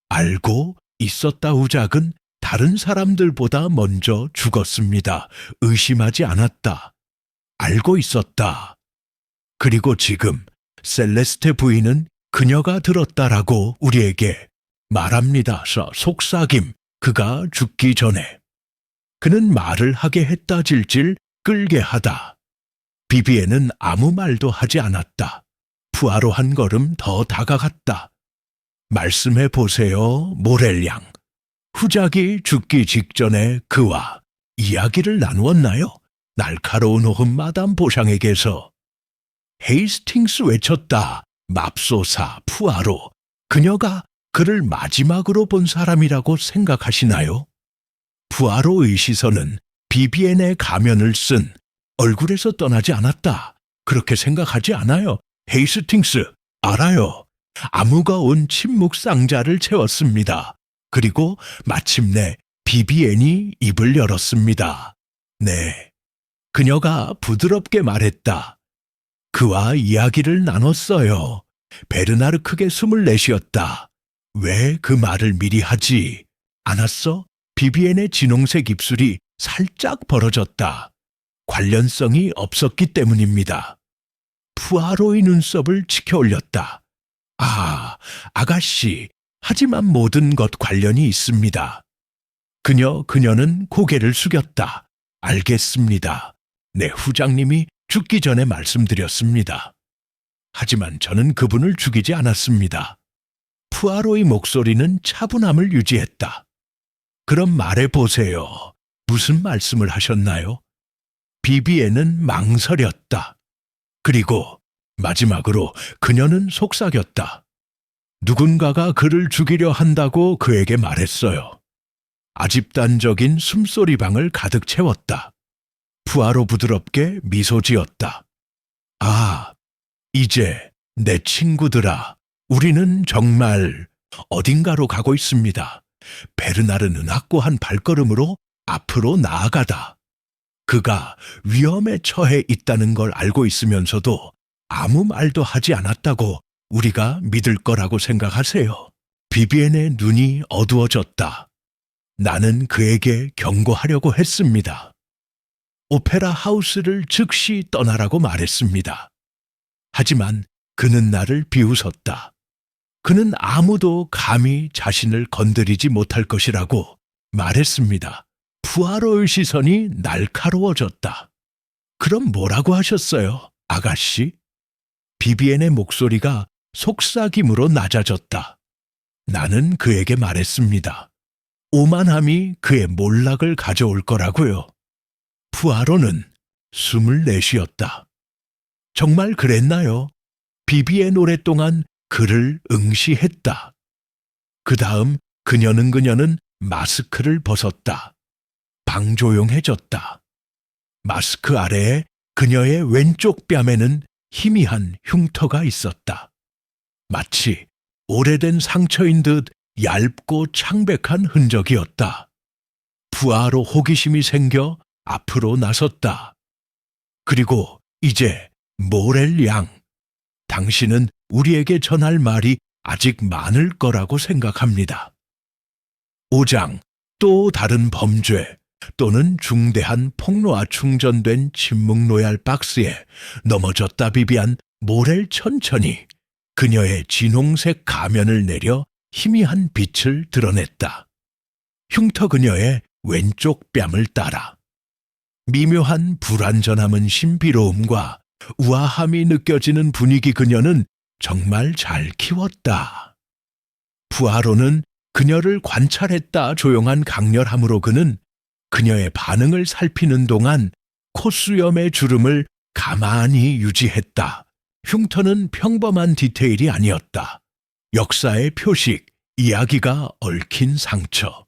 S1: 알고 있었다. 후작은 다른 사람들보다 먼저 죽었습니다. 의심하지 않았다. 알고 있었다. 그리고 지금 셀레스테 부인은 그녀가 들었다라고 우리에게 말합니다. 속삭임. 그가 죽기 전에. 그는 말을 하게 했다. 질질 끌게 하다. 비비엔은 아무 말도 하지 않았다. 푸아로 한 걸음 더 다가갔다. 말씀해 보세요, 모렐 양. 후작이 죽기 직전에 그와 이야기를 나누었나요? 날카로운 호흡 마담 보샹에게서. 헤이스팅스 외쳤다. 맙소사 푸아로. 그녀가 그를 마지막으로 본 사람이라고 생각하시나요? 푸아로의 시선은 비비엔의 가면을 쓴 얼굴에서 떠나지 않았다. 그렇게 생각하지 않아요. 헤이스팅스, 알아요. 암호가 온 침묵 상자를 채웠습니다. 그리고 마침내 비비엔이 입을 열었습니다. 네. 그녀가 부드럽게 말했다. 그와 이야기를 나눴어요. 베르나르 크게 숨을 내쉬었다. 왜 그 말을 미리 하지 않았어? 비비엔의 진홍색 입술이 살짝 벌어졌다. 관련성이 없었기 때문입니다. 푸아로의 눈썹을 치켜 올렸다. 아, 아가씨, 하지만 모든 것 관련이 있습니다. 그녀는 고개를 숙였다. 알겠습니다. 내 후장님이 죽기 전에 말씀드렸습니다. 하지만 저는 그분을 죽이지 않았습니다. 푸아로의 목소리는 차분함을 유지했다. 그럼 말해보세요. 무슨 말씀을 하셨나요? 비비에는 망설였다. 그리고 마지막으로 그녀는 속삭였다. 누군가가 그를 죽이려 한다고 그에게 말했어요. 아집단적인 숨소리방을 가득 채웠다. 푸아로 부드럽게 미소 지었다. 아, 이제 내 친구들아, 우리는 정말 어딘가로 가고 있습니다. 베르나르는 확고한 발걸음으로 앞으로 나아가다. 그가 위험에 처해 있다는 걸 알고 있으면서도 아무 말도 하지 않았다고 우리가 믿을 거라고 생각하세요? 비비엔의 눈이 어두워졌다. 나는 그에게 경고하려고 했습니다. 오페라 하우스를 즉시 떠나라고 말했습니다. 하지만 그는 나를 비웃었다. 그는 아무도 감히 자신을 건드리지 못할 것이라고 말했습니다. 푸아로의 시선이 날카로워졌다. 그럼 뭐라고 하셨어요, 아가씨? 비비엔의 목소리가 속삭임으로 낮아졌다. 나는 그에게 말했습니다. 오만함이 그의 몰락을 가져올 거라고요. 푸아로는 숨을 내쉬었다. 정말 그랬나요? 비비엔 오랫동안 그를 응시했다. 그 다음 그녀는 마스크를 벗었다. 방조용해졌다. 마스크 아래에 그녀의 왼쪽 뺨에는 희미한 흉터가 있었다. 마치 오래된 상처인 듯 얇고 창백한 흔적이었다. 푸아로 호기심이 생겨 앞으로 나섰다. 그리고 이제 모렐 양, 당신은 우리에게 전할 말이 아직 많을 거라고 생각합니다. 5장, 또 다른 범죄 또는 중대한 폭로와 충전된 침묵 로얄 박스에 넘어졌다 비비안 모렐 천천히 그녀의 진홍색 가면을 내려 희미한 빛을 드러냈다. 흉터 그녀의 왼쪽 뺨을 따라. 미묘한 불완전함은 신비로움과 우아함이 느껴지는 분위기 그녀는 정말 잘 키웠다. 푸아로는 그녀를 관찰했다 조용한 강렬함으로 그는 그녀의 반응을 살피는 동안 콧수염의 주름을 가만히 유지했다. 흉터는 평범한 디테일이 아니었다. 역사의 표식, 이야기가 얽힌 상처.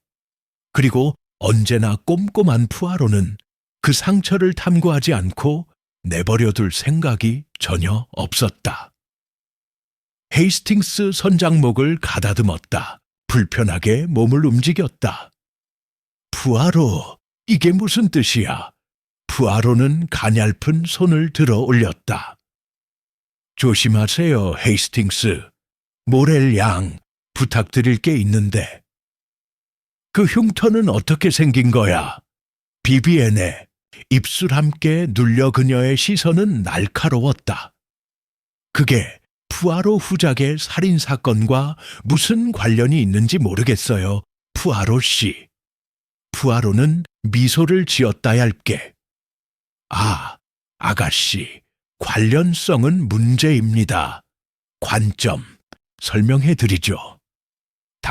S1: 그리고 언제나 꼼꼼한 푸아로는 그 상처를 탐구하지 않고 내버려둘 생각이 전혀 없었다. 헤이스팅스 선장목을 가다듬었다. 불편하게 몸을 움직였다. 푸아로, 이게 무슨 뜻이야? 푸아로는 가냘픈 손을 들어 올렸다. 조심하세요, 헤이스팅스. 모렐 양, 부탁드릴 게 있는데. 그 흉터는 어떻게 생긴 거야? 비비엔의 입술 함께 눌려 그녀의 시선은 날카로웠다. 그게 푸아로 후작의 살인사건과 무슨 관련이 있는지 모르겠어요, 푸아로 씨. 푸아로는 미소를 지었다 얇게. 아, 아가씨, 관련성은 문제입니다. 관점, 설명해 드리죠.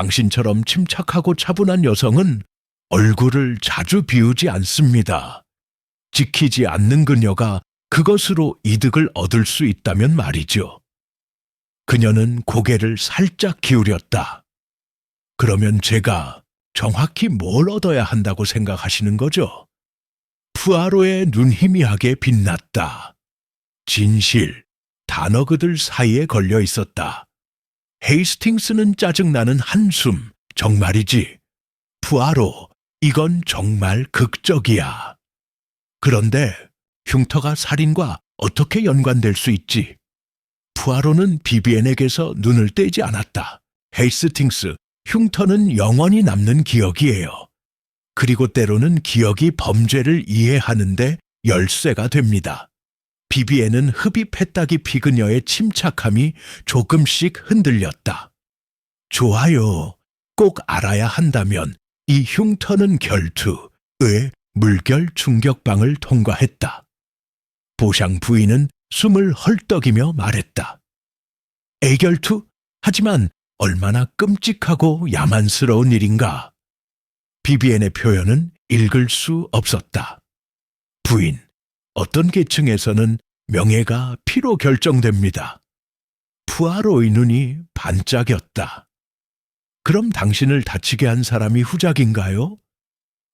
S1: 당신처럼 침착하고 차분한 여성은 얼굴을 자주 비우지 않습니다. 지키지 않는 그녀가 그것으로 이득을 얻을 수 있다면 말이죠. 그녀는 고개를 살짝 기울였다. 그러면 제가 정확히 뭘 얻어야 한다고 생각하시는 거죠? 푸아로의 눈 희미하게 빛났다. 진실, 단어 그들 사이에 걸려 있었다. 헤이스팅스는 짜증나는 한숨, 정말이지. 푸아로, 이건 정말 극적이야. 그런데 흉터가 살인과 어떻게 연관될 수 있지? 푸아로는 비비엔에게서 눈을 떼지 않았다. 헤이스팅스, 흉터는 영원히 남는 기억이에요. 그리고 때로는 기억이 범죄를 이해하는데 열쇠가 됩니다. 비비엔은 흡입했다기 피그녀의 침착함이 조금씩 흔들렸다. 좋아요. 꼭 알아야 한다면 이 흉터는 결투의 물결 충격방을 통과했다. 보샹 부인은 숨을 헐떡이며 말했다. 애결투? 하지만 얼마나 끔찍하고 야만스러운 일인가. 비비엔의 표현은 읽을 수 없었다. 부인, 어떤 계층에서는 명예가 피로 결정됩니다. 푸아로의 눈이 반짝였다. 그럼 당신을 다치게 한 사람이 후작인가요?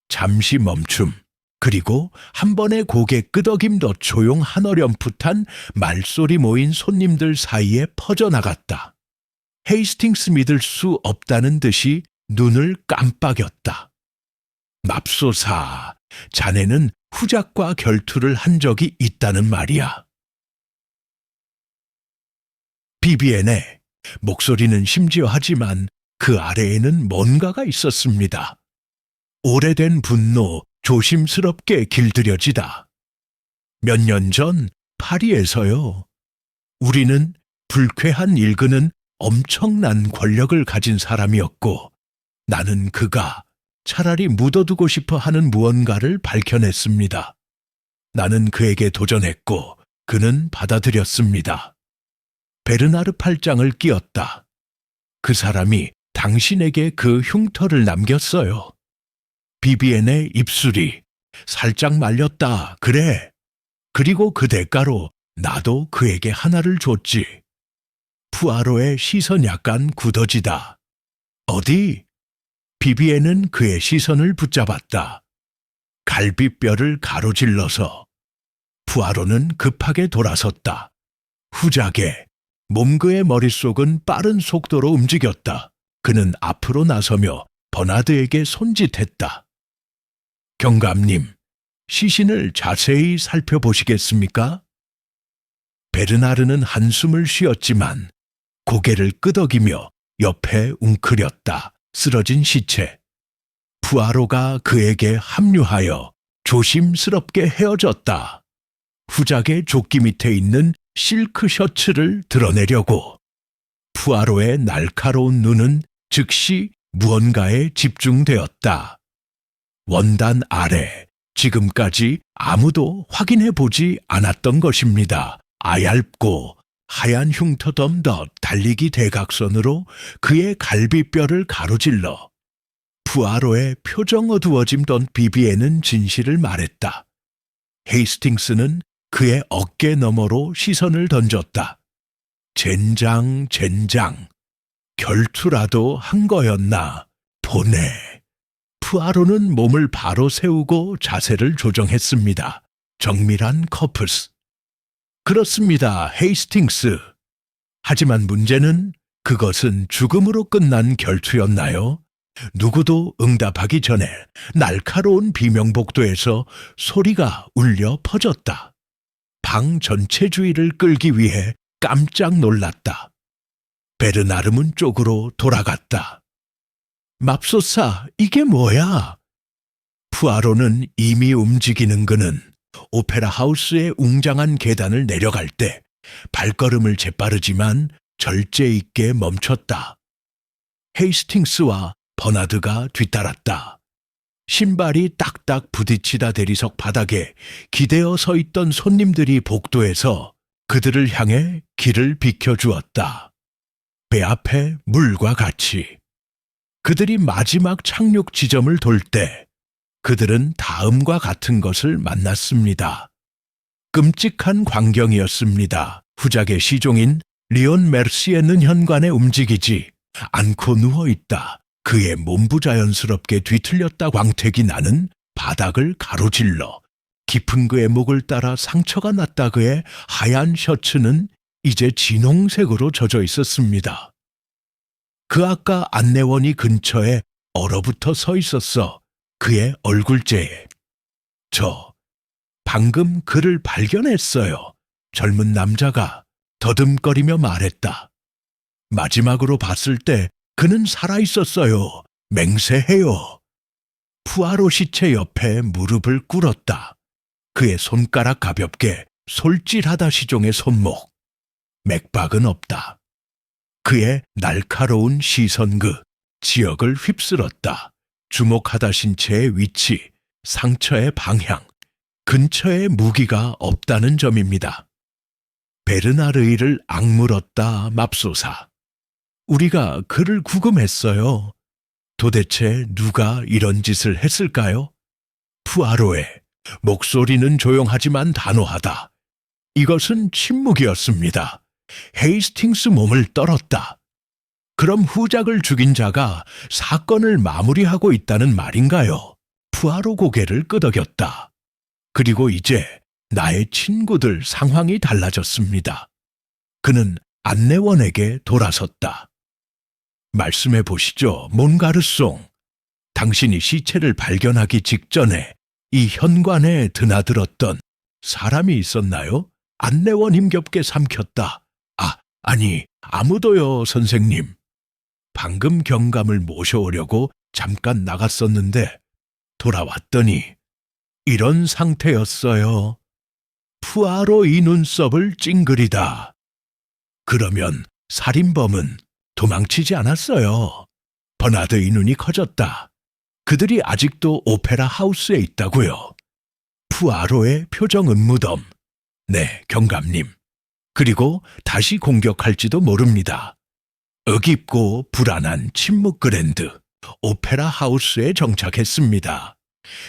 S1: 잠시 멈춤. 그리고 한 번의 고개 끄덕임도 조용한 어렴풋한 말소리 모인 손님들 사이에 퍼져나갔다. 헤이스팅스 믿을 수 없다는 듯이 눈을 깜빡였다. 맙소사, 자네는 후작과 결투를 한 적이 있다는 말이야. 비비엔의 목소리는 심지어하지만 그 아래에는 뭔가가 있었습니다. 오래된 분노, 조심스럽게 길들여지다. 몇 년 전 파리에서요. 우리는 불쾌한 일그는 엄청난 권력을 가진 사람이었고 나는 그가 차라리 묻어두고 싶어 하는 무언가를 밝혀냈습니다. 나는 그에게 도전했고 그는 받아들였습니다. 베르나르 팔짱을 끼었다. 그 사람이 당신에게 그 흉터를 남겼어요. 비비엔의 입술이 살짝 말렸다. 그래. 그리고 그 대가로 나도 그에게 하나를 줬지. 푸아로의 시선 약간 굳어지다. 어디? 비비엔은 그의 시선을 붙잡았다. 갈비뼈를 가로질러서. 푸아로는 급하게 돌아섰다. 후작에 몽그의 머릿속은 빠른 속도로 움직였다. 그는 앞으로 나서며 버나드에게 손짓했다. 경감님, 시신을 자세히 살펴보시겠습니까? 베르나르는 한숨을 쉬었지만 고개를 끄덕이며 옆에 웅크렸다. 쓰러진 시체. 푸아로가 그에게 합류하여 조심스럽게 헤어졌다. 후작의 조끼 밑에 있는 실크 셔츠를 드러내려고. 푸아로의 날카로운 눈은 즉시 무언가에 집중되었다. 원단 아래, 지금까지 아무도 확인해보지 않았던 것입니다. 아얇고 하얀 흉터덤 덧 달리기 대각선으로 그의 갈비뼈를 가로질러. 푸아로의 표정 어두워짐 던 비비엔은 진실을 말했다. 헤이스팅스는 그의 어깨 너머로 시선을 던졌다. 젠장. 결투라도 한 거였나 보네. 푸아로는 몸을 바로 세우고 자세를 조정했습니다. 정밀한 커프스. 그렇습니다, 헤이스팅스. 하지만 문제는 그것은 죽음으로 끝난 결투였나요? 누구도 응답하기 전에 날카로운 비명복도에서 소리가 울려 퍼졌다. 방 전체 주의를 끌기 위해 깜짝 놀랐다. 베르나르문 쪽으로 돌아갔다. 맙소사, 이게 뭐야? 푸아로는 이미 움직이는 그는 오페라 하우스의 웅장한 계단을 내려갈 때 발걸음을 재빠르지만 절제 있게 멈췄다. 헤이스팅스와 버나드가 뒤따랐다. 신발이 딱딱 부딪히다 대리석 바닥에 기대어 서 있던 손님들이 복도에서 그들을 향해 길을 비켜주었다. 배 앞에 물과 같이. 그들이 마지막 착륙 지점을 돌 때 그들은 다음과 같은 것을 만났습니다. 끔찍한 광경이었습니다. 후작의 시종인 리온 메르시에는 현관에 움직이지 않고 누워있다. 그의 몸부 자연스럽게 뒤틀렸다. 광택이 나는 바닥을 가로질러 깊은 그의 목을 따라 상처가 났다. 그의 하얀 셔츠는 이제 진홍색으로 젖어 있었습니다. 그 아까 안내원이 근처에 얼어붙어 서 있었어. 그의 얼굴째에. 저 방금 그를 발견했어요. 젊은 남자가 더듬거리며 말했다. 마지막으로 봤을 때 그는 살아있었어요. 맹세해요. 푸아로 시체 옆에 무릎을 꿇었다. 그의 손가락 가볍게 솔찔하다. 시종의 손목. 맥박은 없다. 그의 날카로운 시선 그 지역을 휩쓸었다. 주목하다. 신체의 위치, 상처의 방향, 근처에 무기가 없다는 점입니다. 베르나르이를 악물었다. 맙소사. 우리가 그를 구금했어요. 도대체 누가 이런 짓을 했을까요? 푸아로의 목소리는 조용하지만 단호하다. 이것은 침묵이었습니다. 헤이스팅스 몸을 떨었다. 그럼 후작을 죽인 자가 사건을 마무리하고 있다는 말인가요? 푸아로 고개를 끄덕였다. 그리고 이제 나의 친구들 상황이 달라졌습니다. 그는 안내원에게 돌아섰다. 말씀해 보시죠, 몬가르송. 당신이 시체를 발견하기 직전에 이 현관에 드나들었던 사람이 있었나요? 안내원 힘겹게 삼켰다. 아니, 아무도요, 선생님. 방금 경감을 모셔오려고 잠깐 나갔었는데 돌아왔더니 이런 상태였어요. 푸아로 이 눈썹을 찡그리다. 그러면 살인범은 도망치지 않았어요. 버나드 이 눈이 커졌다. 그들이 아직도 오페라 하우스에 있다고요. 푸아로의 표정은 무덤. 네, 경감님. 그리고 다시 공격할지도 모릅니다. 의깁고 불안한 침묵 그랜드 오페라 하우스에 정착했습니다.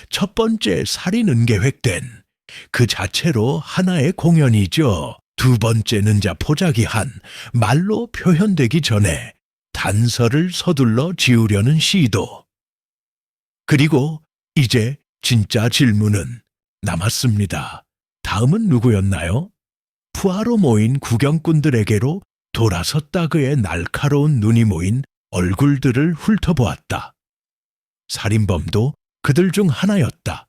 S1: 첫 번째 살인은 계획된 그 자체로 하나의 공연이죠. 두 번째는 포자기한 말로 표현되기 전에 단서를 서둘러 지우려는 시도. 그리고 이제 진짜 질문은 남았습니다. 다음은 누구였나요? 푸아로 모인 구경꾼들에게로 돌아섰다. 그의 날카로운 눈이 모인 얼굴들을 훑어보았다. 살인범도 그들 중 하나였다.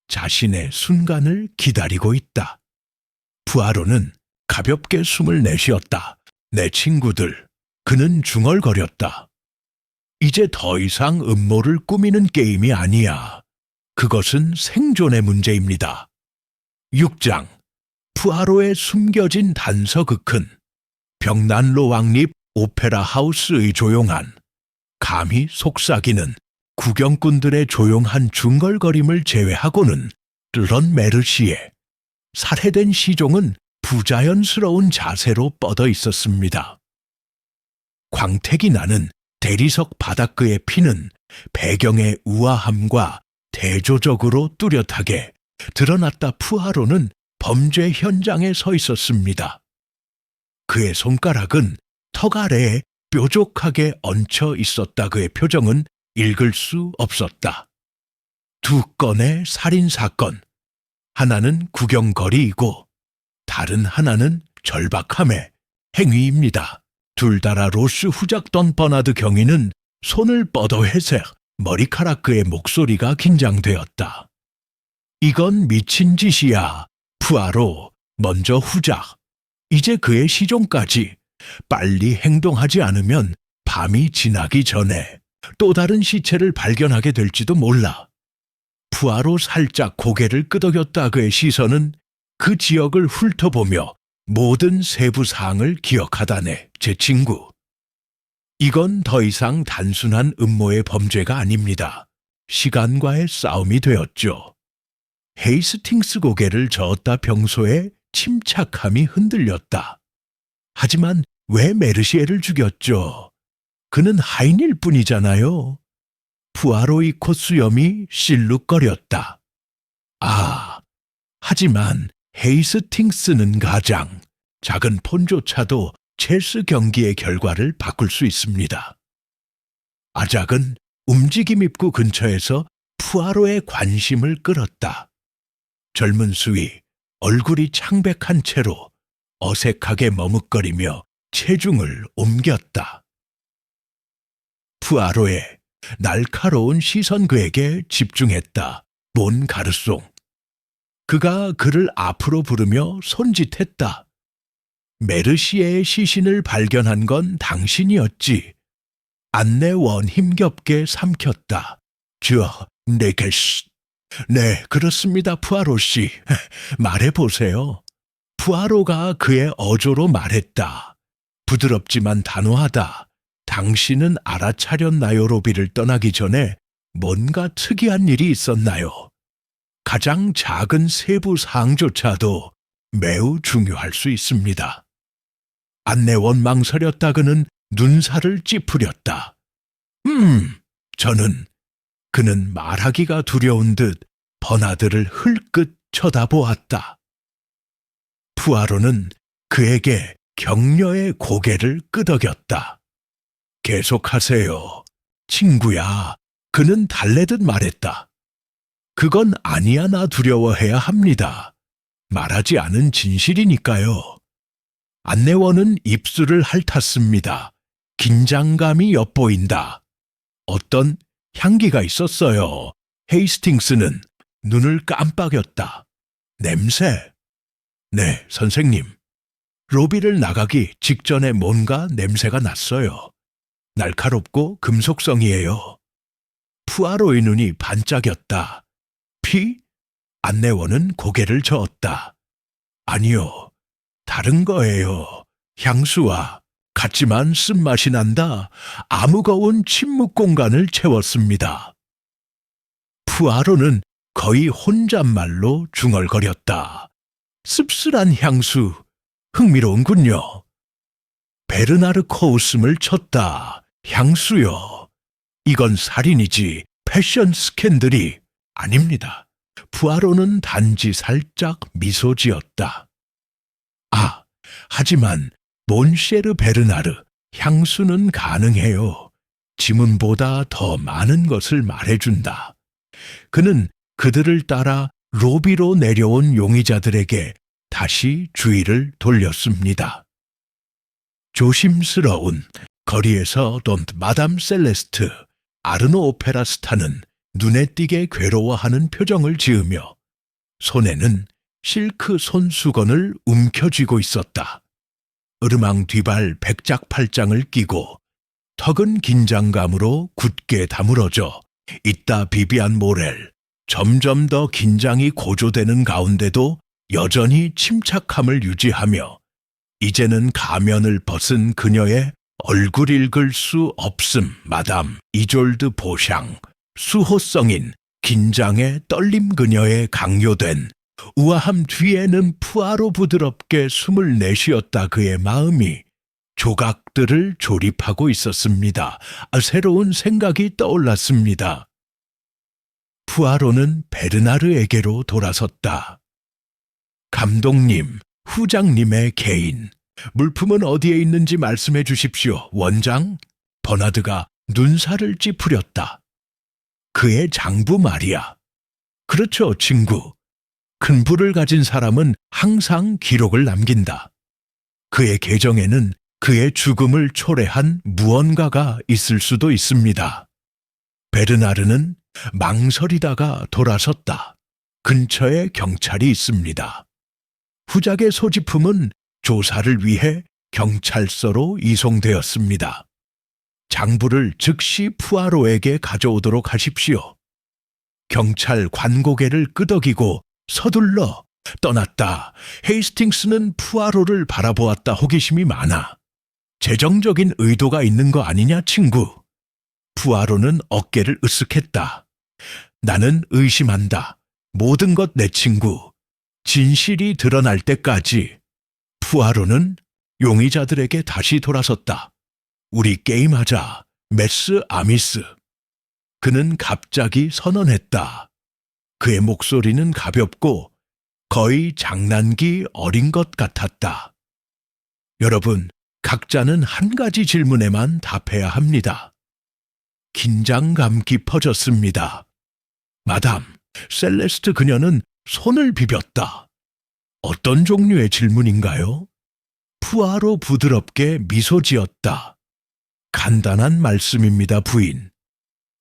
S1: 자신의 순간을 기다리고 있다. 푸아로는 가볍게 숨을 내쉬었다. 내 친구들, 그는 중얼거렸다. 이제 더 이상 음모를 꾸미는 게임이 아니야. 그것은 생존의 문제입니다. 6장. 푸아로의 숨겨진 단서 극은 벽난로 왕립 오페라 하우스의 조용한, 감히 속삭이는 구경꾼들의 조용한 중얼거림을 제외하고는 르런 메르시에 살해된 시종은 부자연스러운 자세로 뻗어 있었습니다. 광택이 나는 대리석 바닥그의 피는 배경의 우아함과 대조적으로 뚜렷하게 드러났다. 푸아로는 범죄 현장에 서 있었습니다. 그의 손가락은 턱 아래에 뾰족하게 얹혀 있었다. 그의 표정은 읽을 수 없었다. 두 건의 살인사건, 하나는 구경거리이고 다른 하나는 절박함의 행위입니다. 둘 다라 로스 후작던 버나드 경위는 손을 뻗어 회색, 머리카락. 그의 목소리가 긴장되었다. 이건 미친 짓이야. 푸아로, 먼저 후작. 이제 그의 시종까지. 빨리 행동하지 않으면 밤이 지나기 전에 또 다른 시체를 발견하게 될지도 몰라. 푸아로 살짝 고개를 끄덕였다. 그의 시선은 그 지역을 훑어보며 모든 세부 사항을 기억하다네, 제 친구. 이건 더 이상 단순한 음모의 범죄가 아닙니다. 시간과의 싸움이 되었죠. 헤이스팅스 고개를 저었다. 평소에 침착함이 흔들렸다. 하지만 왜 메르시에를 죽였죠? 그는 하인일 뿐이잖아요. 푸아로의 콧수염이 실룩거렸다. 아, 하지만 헤이스팅스는 가장 작은 폰조차도 체스 경기의 결과를 바꿀 수 있습니다. 아작은 움직임 입구 근처에서 푸아로의 관심을 끌었다. 젊은 수위, 얼굴이 창백한 채로 어색하게 머뭇거리며 체중을 옮겼다. 푸아로의 날카로운 시선 그에게 집중했다. 몬 가르송. 그가 그를 앞으로 부르며 손짓했다. 메르시에의 시신을 발견한 건 당신이었지. 안내원 힘겹게 삼켰다. 네게스. 네, 그렇습니다, 푸아로 씨. 말해보세요. 푸아로가 그의 어조로 말했다. 부드럽지만 단호하다. 당신은 알아차렸나요? 로비를 떠나기 전에 뭔가 특이한 일이 있었나요? 가장 작은 세부 사항조차도 매우 중요할 수 있습니다. 안내원 망설였다. 그는 눈살을 찌푸렸다. 그는 말하기가 두려운 듯 버나드를 흘끗 쳐다보았다. 푸아로는 그에게 격려의 고개를 끄덕였다. 계속하세요. 친구야. 그는 달래듯 말했다. 그건 아니야. 나 두려워해야 합니다. 말하지 않은 진실이니까요. 안내원은 입술을 핥았습니다. 긴장감이 엿보인다. 어떤 향기가 있었어요. 헤이스팅스는 눈을 깜빡였다. 냄새? 네, 선생님. 로비를 나가기 직전에 뭔가 냄새가 났어요. 날카롭고 금속성이에요. 푸아로의 눈이 반짝였다. 피? 안내원은 고개를 저었다. 아니요, 다른 거예요. 향수와 같지만 쓴맛이 난다. 아무거운 침묵 공간을 채웠습니다. 푸아로는 거의 혼잣말로 중얼거렸다. 씁쓸한 향수, 흥미로운군요. 베르나르코 웃음을 쳤다. 향수요. 이건 살인이지 패션 스캔들이 아닙니다. 푸아로는 단지 살짝 미소 지었다. 아, 하지만 몬셰르 베르나르, 향수는 가능해요. 지문보다 더 많은 것을 말해준다. 그는 그들을 따라 로비로 내려온 용의자들에게 다시 주의를 돌렸습니다. 조심스러운 거리에서 돈 마담 셀레스트, 아르노 오페라 스타는 눈에 띄게 괴로워하는 표정을 지으며 손에는 실크 손수건을 움켜쥐고 있었다. 으르망 뒤발 백작팔장을 끼고 턱은 긴장감으로 굳게 다물어져 있다. 비비안 모렐, 점점 더 긴장이 고조되는 가운데도 여전히 침착함을 유지하며 이제는 가면을 벗은 그녀의 얼굴 읽을 수 없음. 마담 이졸드 보샹, 수호성인 긴장에 떨림 그녀의 강요된 우아함 뒤에는 푸아로 부드럽게 숨을 내쉬었다. 그의 마음이 조각들을 조립하고 있었습니다. 새로운 생각이 떠올랐습니다. 푸아로는 베르나르에게로 돌아섰다. 감독님, 후장님의 개인, 물품은 어디에 있는지 말씀해 주십시오. 원장? 버나드가 눈살을 찌푸렸다. 그의 장부 말이야. 그렇죠, 친구. 큰 부를 가진 사람은 항상 기록을 남긴다. 그의 계정에는 그의 죽음을 초래한 무언가가 있을 수도 있습니다. 베르나르는 망설이다가 돌아섰다. 근처에 경찰이 있습니다. 후작의 소지품은 조사를 위해 경찰서로 이송되었습니다. 장부를 즉시 푸아로에게 가져오도록 하십시오. 경찰 관고개를 끄덕이고 서둘러 떠났다. 헤이스팅스는 푸아로를 바라보았다. 호기심이 많아. 재정적인 의도가 있는 거 아니냐, 친구? 푸아로는 어깨를 으쓱했다. 나는 의심한다. 모든 것 내 친구. 진실이 드러날 때까지. 푸아로는 용의자들에게 다시 돌아섰다. 우리 게임하자, 메스 아미스. 그는 갑자기 선언했다. 그의 목소리는 가볍고 거의 장난기 어린 것 같았다. 여러분, 각자는 한 가지 질문에만 답해야 합니다. 긴장감 깊어졌습니다. 마담, 셀레스트 그녀는 손을 비볐다. 어떤 종류의 질문인가요? 푸아로 부드럽게 미소 지었다. 간단한 말씀입니다, 부인.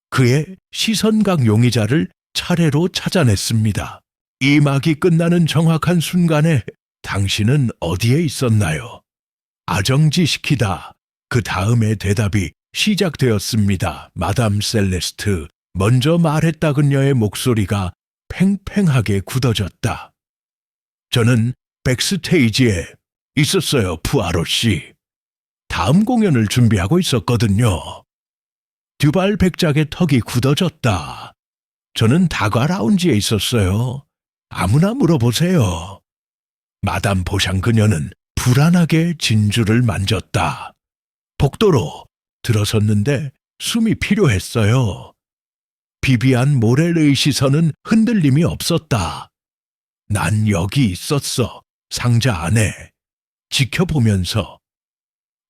S1: 그의 시선각 용의자를 차례로 찾아냈습니다. 이 막이 끝나는 정확한 순간에 당신은 어디에 있었나요? 아정지시키다. 그 다음에 대답이 시작되었습니다. 마담 셀레스트. 먼저 말했다. 그녀의 목소리가 팽팽하게 굳어졌다. 저는 백스테이지에 있었어요, 푸아로 씨. 다음 공연을 준비하고 있었거든요. 듀발 백작의 턱이 굳어졌다. 저는 다과 라운지에 있었어요. 아무나 물어보세요. 마담 보샹 그녀는 불안하게 진주를 만졌다. 복도로 들어섰는데 숨이 필요했어요. 비비안 모렐의 시선은 흔들림이 없었다. 난 여기 있었어. 상자 안에. 지켜보면서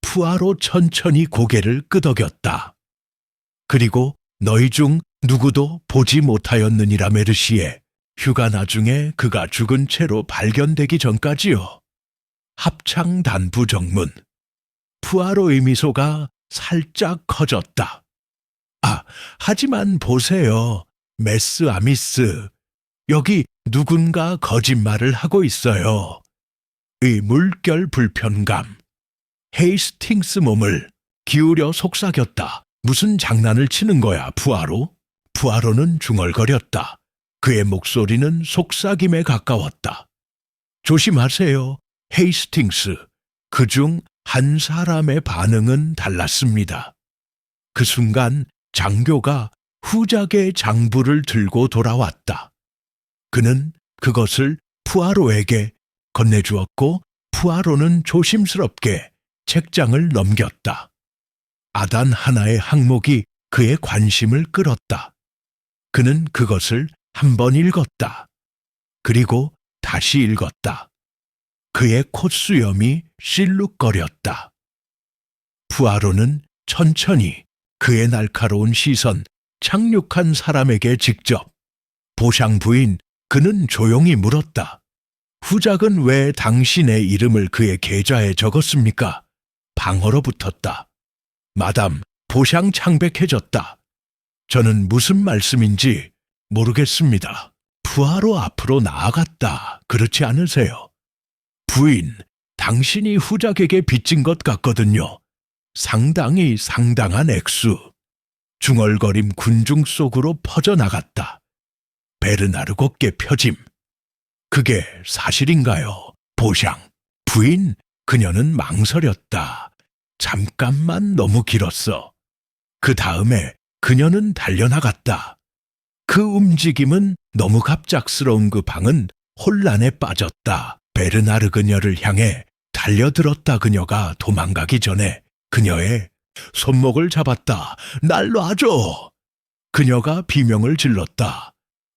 S1: 푸아로 천천히 고개를 끄덕였다. 그리고 너희 중 누구도 보지 못하였느니라 메르시에. 휴가 나중에 그가 죽은 채로 발견되기 전까지요. 합창 단부 정문. 푸아로의 미소가 살짝 커졌다. 하지만 보세요. 메스 아미스. 여기 누군가 거짓말을 하고 있어요. 이 물결 불편감. 헤이스팅스 몸을 기울여 속삭였다. 무슨 장난을 치는 거야, 푸아로? 푸아로는 중얼거렸다. 그의 목소리는 속삭임에 가까웠다. 조심하세요, 헤이스팅스. 그중 한 사람의 반응은 달랐습니다. 그 순간 장교가 후작의 장부를 들고 돌아왔다. 그는 그것을 푸아로에게 건네주었고 푸아로는 조심스럽게 책장을 넘겼다. 아단 하나의 항목이 그의 관심을 끌었다. 그는 그것을 한 번 읽었다. 그리고 다시 읽었다. 그의 콧수염이 실룩거렸다. 푸아로는 천천히 그의 날카로운 시선, 착륙한 사람에게 직접. 보샹 부인, 그는 조용히 물었다. 후작은 왜 당신의 이름을 그의 계좌에 적었습니까? 방어로 붙었다. 마담, 보샹 창백해졌다. 저는 무슨 말씀인지 모르겠습니다. 푸아로 앞으로 나아갔다. 그렇지 않으세요? 부인, 당신이 후작에게 빚진 것 같거든요. 상당한 액수. 중얼거림 군중 속으로 퍼져나갔다. 베르나르 곱게 펴짐. 그게 사실인가요, 보샹? 부인, 그녀는 망설였다. 잠깐만 너무 길었어. 그 다음에 그녀는 달려나갔다. 그 움직임은 너무 갑작스러운 그 방은 혼란에 빠졌다. 베르나르 그녀를 향해 달려들었다. 그녀가 도망가기 전에 그녀의 손목을 잡았다. 날 놔줘. 그녀가 비명을 질렀다.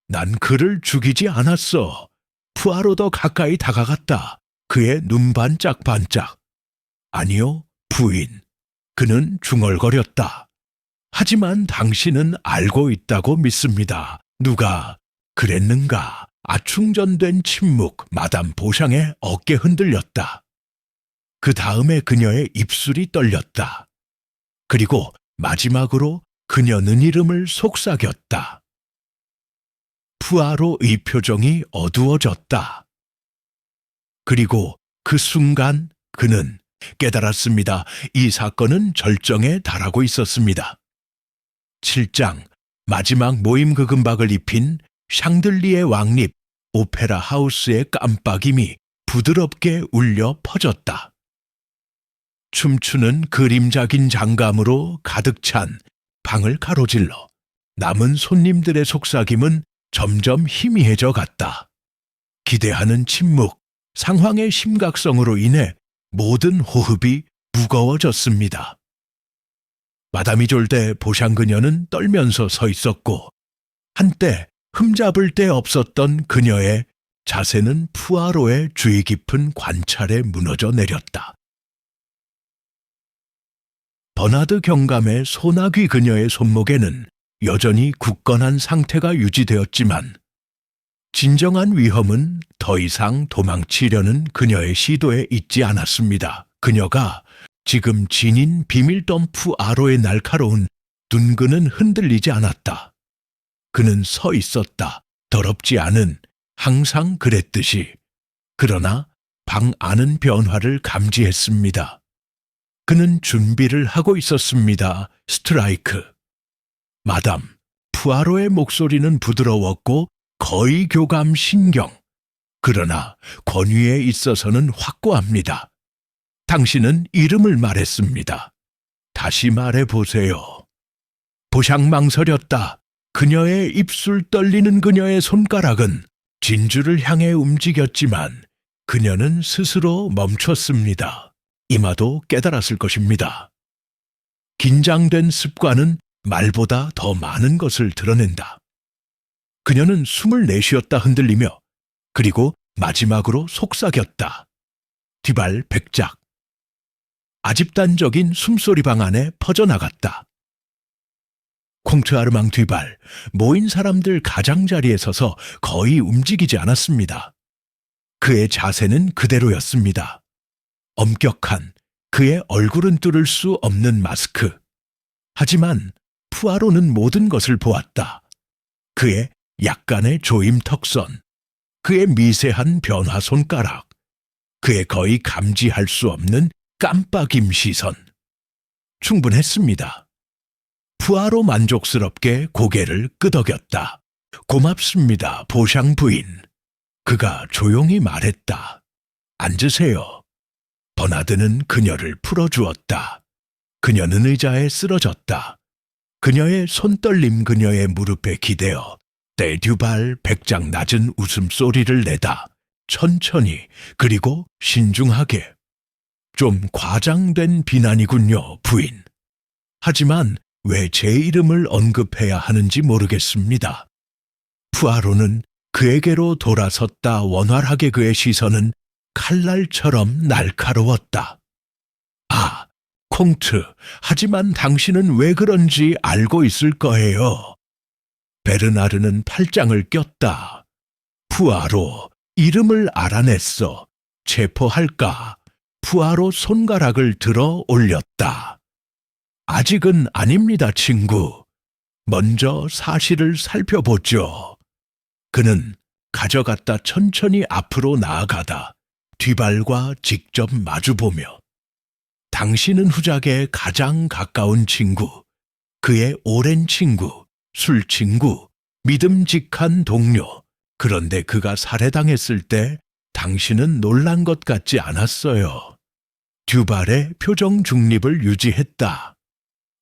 S1: 난 그를 죽이지 않았어. 푸아로 더 가까이 다가갔다. 그의 눈 반짝반짝. 아니요, 부인. 그는 중얼거렸다. 하지만 당신은 알고 있다고 믿습니다. 누가 그랬는가? 아충전된 침묵. 마담 보샹의 어깨 흔들렸다. 그 다음에 그녀의 입술이 떨렸다. 그리고 마지막으로 그녀는 이름을 속삭였다. 푸아로의 표정이 어두워졌다. 그리고 그 순간 그는 깨달았습니다. 이 사건은 절정에 달하고 있었습니다. 7장 마지막 모임극 음악을 입힌 샹들리에 왕립 오페라 하우스의 깜빡임이 부드럽게 울려 퍼졌다. 춤추는 그림자긴 장감으로 가득 찬 방을 가로질러 남은 손님들의 속삭임은 점점 희미해져 갔다. 기대하는 침묵, 상황의 심각성으로 인해 모든 호흡이 무거워졌습니다. 마담이 졸대 보샹 그녀는 떨면서 서 있었고 한때 흠잡을 데 없었던 그녀의 자세는 푸아로의 주의 깊은 관찰에 무너져 내렸다. 버나드 경감의 소나귀 그녀의 손목에는 여전히 굳건한 상태가 유지되었지만 진정한 위험은 더 이상 도망치려는 그녀의 시도에 있지 않았습니다. 그녀가 지금 지닌 비밀덤 푸아로의 날카로운 눈근은 흔들리지 않았다. 그는 서 있었다. 더럽지 않은, 항상 그랬듯이. 그러나 방 안은 변화를 감지했습니다. 그는 준비를 하고 있었습니다. 스트라이크. 마담, 푸아로의 목소리는 부드러웠고 거의 교감 신경. 그러나 권위에 있어서는 확고합니다. 당신은 이름을 말했습니다. 다시 말해보세요. 보샹 망설였다. 그녀의 입술 떨리는 그녀의 손가락은 진주를 향해 움직였지만 그녀는 스스로 멈췄습니다. 이마도 깨달았을 것입니다. 긴장된 습관은 말보다 더 많은 것을 드러낸다. 그녀는 숨을 내쉬었다 흔들리며 그리고 마지막으로 속삭였다. 뒤발 백작. 아집단적인 숨소리방 안에 퍼져나갔다. 콩트 아르망 뒤발, 모인 사람들 가장자리에 서서 거의 움직이지 않았습니다. 그의 자세는 그대로였습니다. 엄격한, 그의 얼굴은 뚫을 수 없는 마스크. 하지만 푸아로는 모든 것을 보았다. 그의 약간의 조임 턱선, 그의 미세한 변화 손가락, 그의 거의 감지할 수 없는 깜빡임 시선. 충분했습니다. 푸아로 만족스럽게 고개를 끄덕였다. 고맙습니다, 보샹 부인. 그가 조용히 말했다. 앉으세요. 버나드는 그녀를 풀어주었다. 그녀는 의자에 쓰러졌다. 그녀의 손떨림 그녀의 무릎에 기대어 떼듀발 백장 낮은 웃음소리를 내다 천천히 그리고 신중하게. 좀 과장된 비난이군요, 부인. 하지만 왜 제 이름을 언급해야 하는지 모르겠습니다. 푸아로는 그에게로 돌아섰다. 원활하게 그의 시선은 칼날처럼 날카로웠다. 아, 콩트, 하지만 당신은 왜 그런지 알고 있을 거예요. 베르나르는 팔짱을 꼈다. 푸아로, 이름을 알아냈어. 체포할까? 푸아로 손가락을 들어 올렸다. 아직은 아닙니다, 친구. 먼저 사실을 살펴보죠. 그는 가져갔다 천천히 앞으로 나아가다 뒤발과 직접 마주보며 당신은 후작의 가장 가까운 친구, 그의 오랜 친구, 술 친구, 믿음직한 동료. 그런데 그가 살해당했을 때 당신은 놀란 것 같지 않았어요. 듀발의 표정 중립을 유지했다.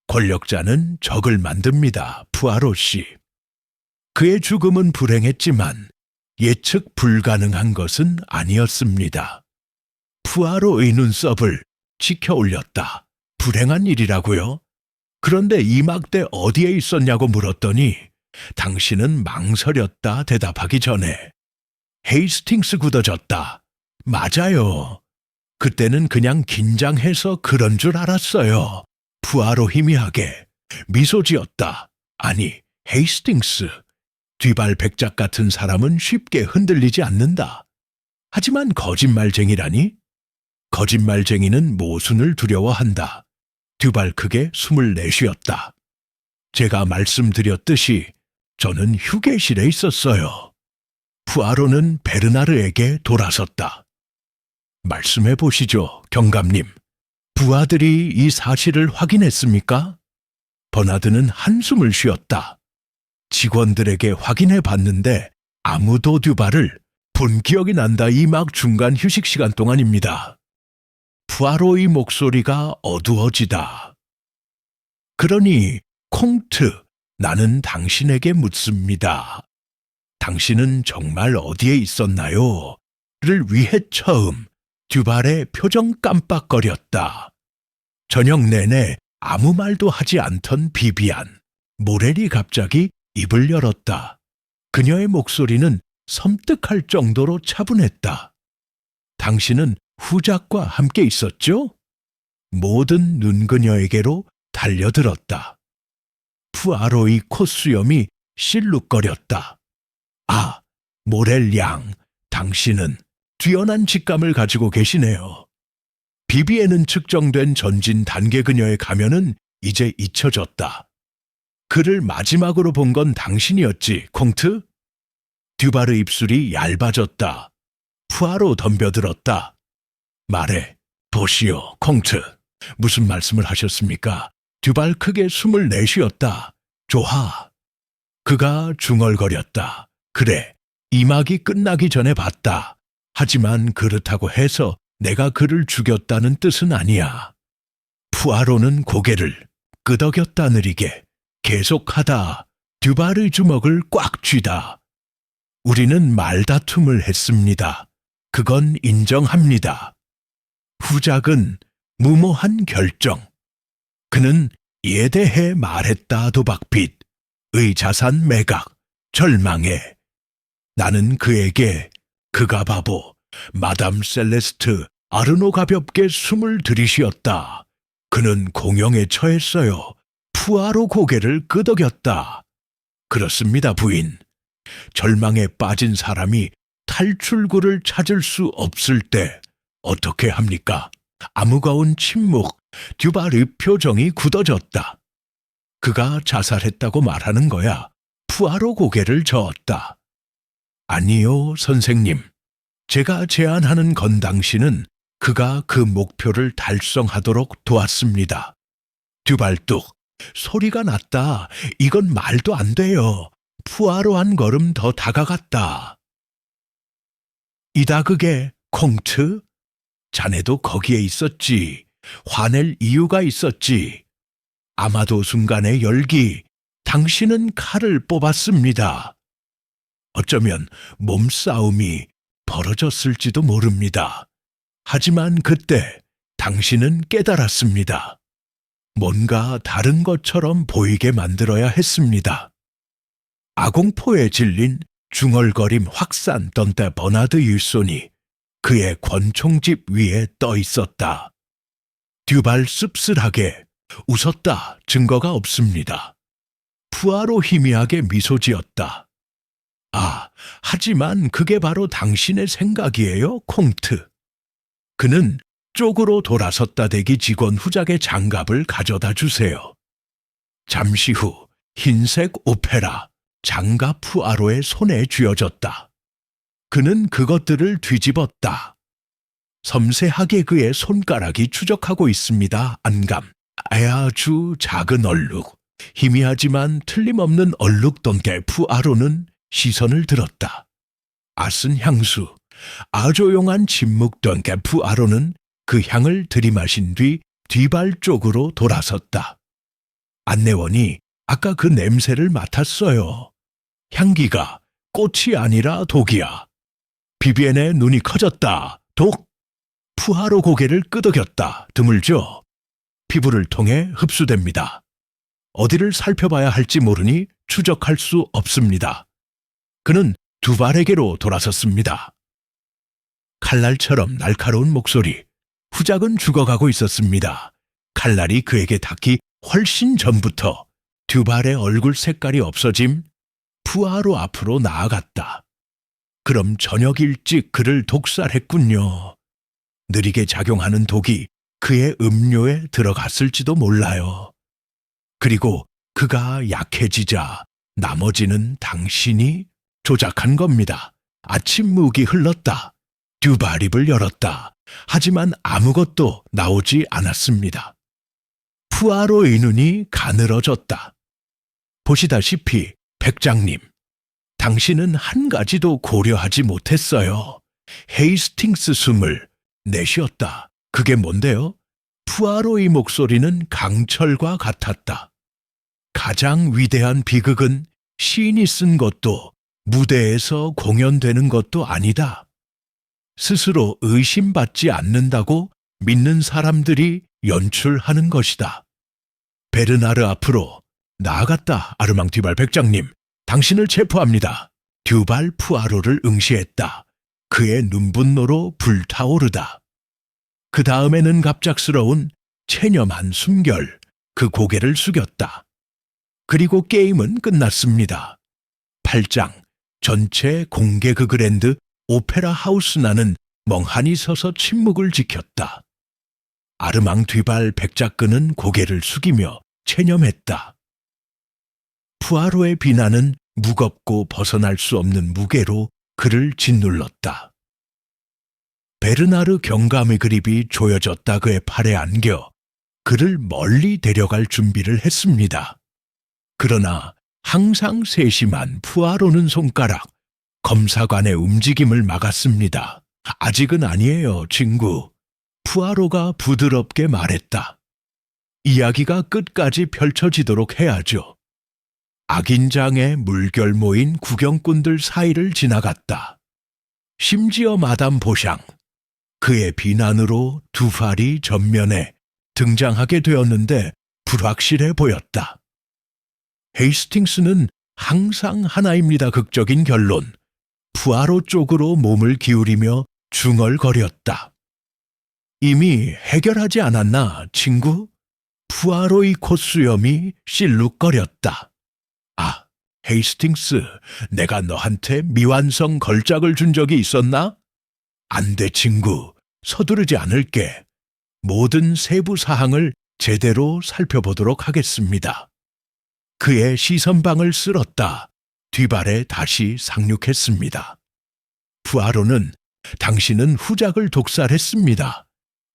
S1: 권력자는 적을 만듭니다, 푸아로 씨. 그의 죽음은 불행했지만 예측 불가능한 것은 아니었습니다. 푸아로의 눈썹을 치켜 올렸다. 불행한 일이라고요? 그런데 이막대 어디에 있었냐고 물었더니 당신은 망설였다 대답하기 전에 헤이스팅스 굳어졌다. 맞아요. 그때는 그냥 긴장해서 그런 줄 알았어요. 푸아로 희미하게 미소 지었다. 아니, 헤이스팅스. 뒤발 백작 같은 사람은 쉽게 흔들리지 않는다. 하지만 거짓말쟁이라니? 거짓말쟁이는 모순을 두려워한다. 듀발 크게 숨을 내쉬었다. 제가 말씀드렸듯이 저는 휴게실에 있었어요. 푸아로는 베르나르에게 돌아섰다. 말씀해 보시죠, 경감님. 부하들이 이 사실을 확인했습니까? 버나드는 한숨을 쉬었다. 직원들에게 확인해 봤는데 아무도 듀발을 본 기억이 난다. 이 막 중간 휴식 시간 동안입니다. 푸아로의 목소리가 어두워지다. 그러니 콩트, 나는 당신에게 묻습니다. 당신은 정말 어디에 있었나요? 를 위해 처음 듀발의 표정 깜빡거렸다. 저녁 내내 아무 말도 하지 않던 비비안, 모렐이 갑자기 입을 열었다. 그녀의 목소리는 섬뜩할 정도로 차분했다. 당신은 후작과 함께 있었죠? 모든 눈 그녀에게로 달려들었다. 푸아로의 콧수염이 실룩거렸다. 아, 모렐 양, 당신은 뛰어난 직감을 가지고 계시네요. 비비에는 측정된 전진 단계 그녀의 가면은 이제 잊혀졌다. 그를 마지막으로 본 건 당신이었지, 콩트? 듀발의 입술이 얇아졌다. 푸아로 덤벼들었다. 말해, 보시오, 콩트. 무슨 말씀을 하셨습니까? 듀발 크게 숨을 내쉬었다. 좋아. 그가 중얼거렸다. 그래, 이막이 끝나기 전에 봤다. 하지만 그렇다고 해서 내가 그를 죽였다는 뜻은 아니야. 푸아로는 고개를 끄덕였다 느리게. 계속하다. 듀발의 주먹을 꽉 쥐다. 우리는 말다툼을 했습니다. 그건 인정합니다. 후작은 무모한 결정. 그는 이에 대해 말했다. 도박빚, 의 자산 매각, 절망해. 나는 그에게 그가 바보, 마담 셀레스트 아르노 가볍게 숨을 들이쉬었다. 그는 공영에 처했어요. 푸아로 고개를 끄덕였다. 그렇습니다, 부인. 절망에 빠진 사람이 탈출구를 찾을 수 없을 때 어떻게 합니까? 아무거운 침묵, 듀발의 표정이 굳어졌다. 그가 자살했다고 말하는 거야. 푸아로 고개를 저었다. 아니요, 선생님. 제가 제안하는 건 당신은 그가 그 목표를 달성하도록 도왔습니다. 듀발뚝, 소리가 났다. 이건 말도 안 돼요. 푸아로 한 걸음 더 다가갔다. 이다 그게, 콩트? 자네도 거기에 있었지. 화낼 이유가 있었지. 아마도 순간의 열기, 당신은 칼을 뽑았습니다. 어쩌면 몸싸움이 벌어졌을지도 모릅니다. 하지만 그때 당신은 깨달았습니다. 뭔가 다른 것처럼 보이게 만들어야 했습니다. 아공포에 질린 중얼거림 확산 던데 버나드 일손이 그의 권총집 위에 떠 있었다. 듀발 씁쓸하게 웃었다. 증거가 없습니다. 푸아로 희미하게 미소 지었다. 아, 하지만 그게 바로 당신의 생각이에요, 콩트. 그는 쪽으로 돌아섰다 대기 직원 후작의 장갑을 가져다 주세요. 잠시 후 흰색 오페라 장갑 푸아로의 손에 쥐어졌다. 그는 그것들을 뒤집었다. 섬세하게 그의 손가락이 추적하고 있습니다. 안감. 아주 작은 얼룩. 희미하지만 틀림없는 얼룩돈게 푸아로는 시선을 들었다. 아슨 향수. 아조용한 침묵돈게 푸아로는 그 향을 들이마신 뒤 뒷발 쪽으로 돌아섰다. 안내원이 아까 그 냄새를 맡았어요. 향기가 꽃이 아니라 독이야. 비비엔의 눈이 커졌다. 독? 푸아로 고개를 끄덕였다. 드물죠? 피부를 통해 흡수됩니다. 어디를 살펴봐야 할지 모르니 추적할 수 없습니다. 그는 듀발에게로 돌아섰습니다. 칼날처럼 날카로운 목소리. 후작은 죽어가고 있었습니다. 칼날이 그에게 닿기 훨씬 전부터 듀발의 얼굴 색깔이 없어짐 푸아로 앞으로 나아갔다. 그럼 저녁 일찍 그를 독살했군요. 느리게 작용하는 독이 그의 음료에 들어갔을지도 몰라요. 그리고 그가 약해지자 나머지는 당신이 조작한 겁니다. 아침 묵이 흘렀다. 듀발 입을 열었다. 하지만 아무것도 나오지 않았습니다. 푸아로의 눈이 가늘어졌다. 보시다시피 백장님, 당신은 한 가지도 고려하지 못했어요. 헤이스팅스 숨을 내쉬었다. 그게 뭔데요? 푸아로의 목소리는 강철과 같았다. 가장 위대한 비극은 시인이 쓴 것도 무대에서 공연되는 것도 아니다. 스스로 의심받지 않는다고 믿는 사람들이 연출하는 것이다. 베르나르 앞으로 나아갔다. 아르망 듀발 백장님, 당신을 체포합니다. 듀발 푸아로를 응시했다. 그의 눈분노로 불타오르다. 그 다음에는 갑작스러운 체념한 숨결, 그 고개를 숙였다. 그리고 게임은 끝났습니다. 8장, 전체 공개 그 그랜드 오페라 하우스 나는 멍하니 서서 침묵을 지켰다. 아르망 듀발 백작근은 고개를 숙이며 체념했다. 푸아로의 비난은 무겁고 벗어날 수 없는 무게로 그를 짓눌렀다. 베르나르 경감의 그립이 조여졌다 그의 팔에 안겨 그를 멀리 데려갈 준비를 했습니다. 그러나 항상 세심한 푸아로는 손가락, 검사관의 움직임을 막았습니다. 아직은 아니에요, 친구. 푸아로가 부드럽게 말했다. 이야기가 끝까지 펼쳐지도록 해야죠. 악인장에 물결 모인 구경꾼들 사이를 지나갔다. 심지어 마담 보샹, 그의 비난으로 두 팔이 전면에 등장하게 되었는데 불확실해 보였다. 헤이스팅스는 항상 하나입니다. 극적인 결론. 푸아로 쪽으로 몸을 기울이며 중얼거렸다. 이미 해결하지 않았나, 친구? 푸아로의 콧수염이 실룩거렸다. 아, 헤이스팅스, 내가 너한테 미완성 걸작을 준 적이 있었나? 안 돼, 친구. 서두르지 않을게. 모든 세부 사항을 제대로 살펴보도록 하겠습니다. 그의 시선방을 쓸었다. 뒷발에 다시 상륙했습니다. 푸아로는 당신은 후작을 독살했습니다.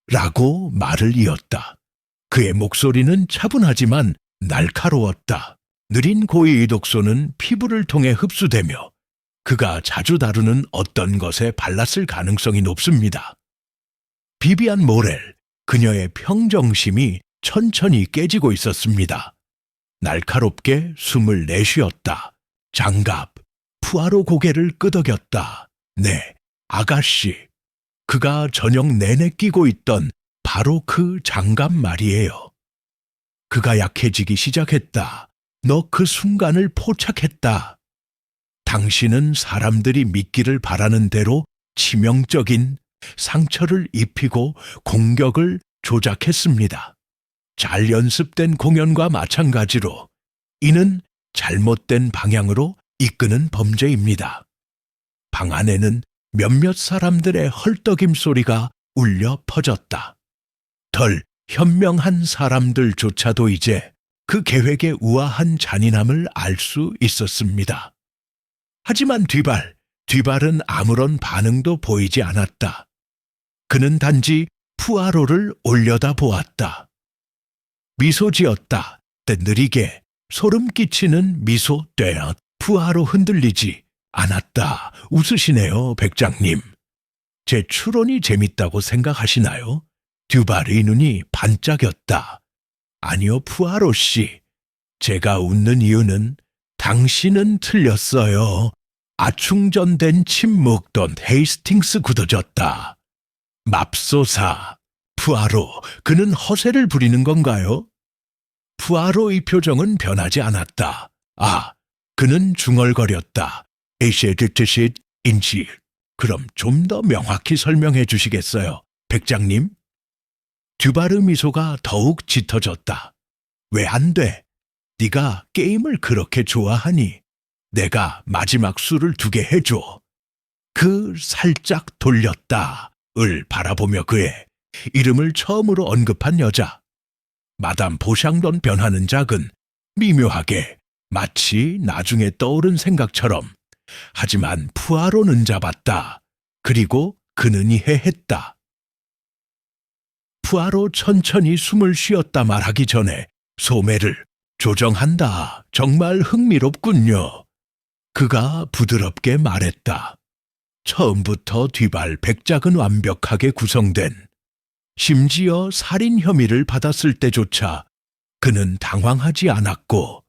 S1: 라고 말을 이었다. 그의 목소리는 차분하지만 날카로웠다. 느린 고유의 독소는 피부를 통해 흡수되며 그가 자주 다루는 어떤 것에 발랐을 가능성이 높습니다. 비비안 모렐, 그녀의 평정심이 천천히 깨지고 있었습니다. 날카롭게 숨을 내쉬었다. 장갑, 푸아로 고개를 끄덕였다. 네, 아가씨. 그가 저녁 내내 끼고 있던 바로 그 장갑 말이에요. 그가 약해지기 시작했다. 너 그 순간을 포착했다. 당신은 사람들이 믿기를 바라는 대로 치명적인 상처를 입히고 공격을 조작했습니다. 잘 연습된 공연과 마찬가지로 이는 잘못된 방향으로 이끄는 범죄입니다. 방 안에는 몇몇 사람들의 헐떡임 소리가 울려 퍼졌다. 덜 현명한 사람들조차도 이제 그 계획의 우아한 잔인함을 알 수 있었습니다. 하지만 뒷발은 아무런 반응도 보이지 않았다. 그는 단지 푸아로를 올려다 보았다. 미소 지었다. 때 느리게 소름 끼치는 미소 떼어 푸아로 흔들리지 않았다. 웃으시네요, 백장님. 제 추론이 재밌다고 생각하시나요? 듀발의 눈이 반짝였다. 아니요, 푸아로 씨. 제가 웃는 이유는 당신은 틀렸어요. 아충전된 침묵던 헤이스팅스 굳어졌다. 맙소사. 푸아로, 그는 허세를 부리는 건가요? 푸아로의 표정은 변하지 않았다. 아, 그는 중얼거렸다. 에이셰드트쉿 인지. 그럼 좀 더 명확히 설명해 주시겠어요, 백장님? 듀바르 미소가 더욱 짙어졌다. 왜 안 돼? 네가 게임을 그렇게 좋아하니 내가 마지막 수를 2개 해줘. 그 살짝 돌렸다. 을 바라보며 그의 이름을 처음으로 언급한 여자. 마담 보샹던 변하는 작은 미묘하게 마치 나중에 떠오른 생각처럼. 하지만 푸아로는 잡았다. 그리고 그는 이해했다. 푸아로 천천히 숨을 쉬었다 말하기 전에 소매를 조정한다. 정말 흥미롭군요. 그가 부드럽게 말했다. 처음부터 뒷발 백작은 완벽하게 구성된, 심지어 살인 혐의를 받았을 때조차 그는 당황하지 않았고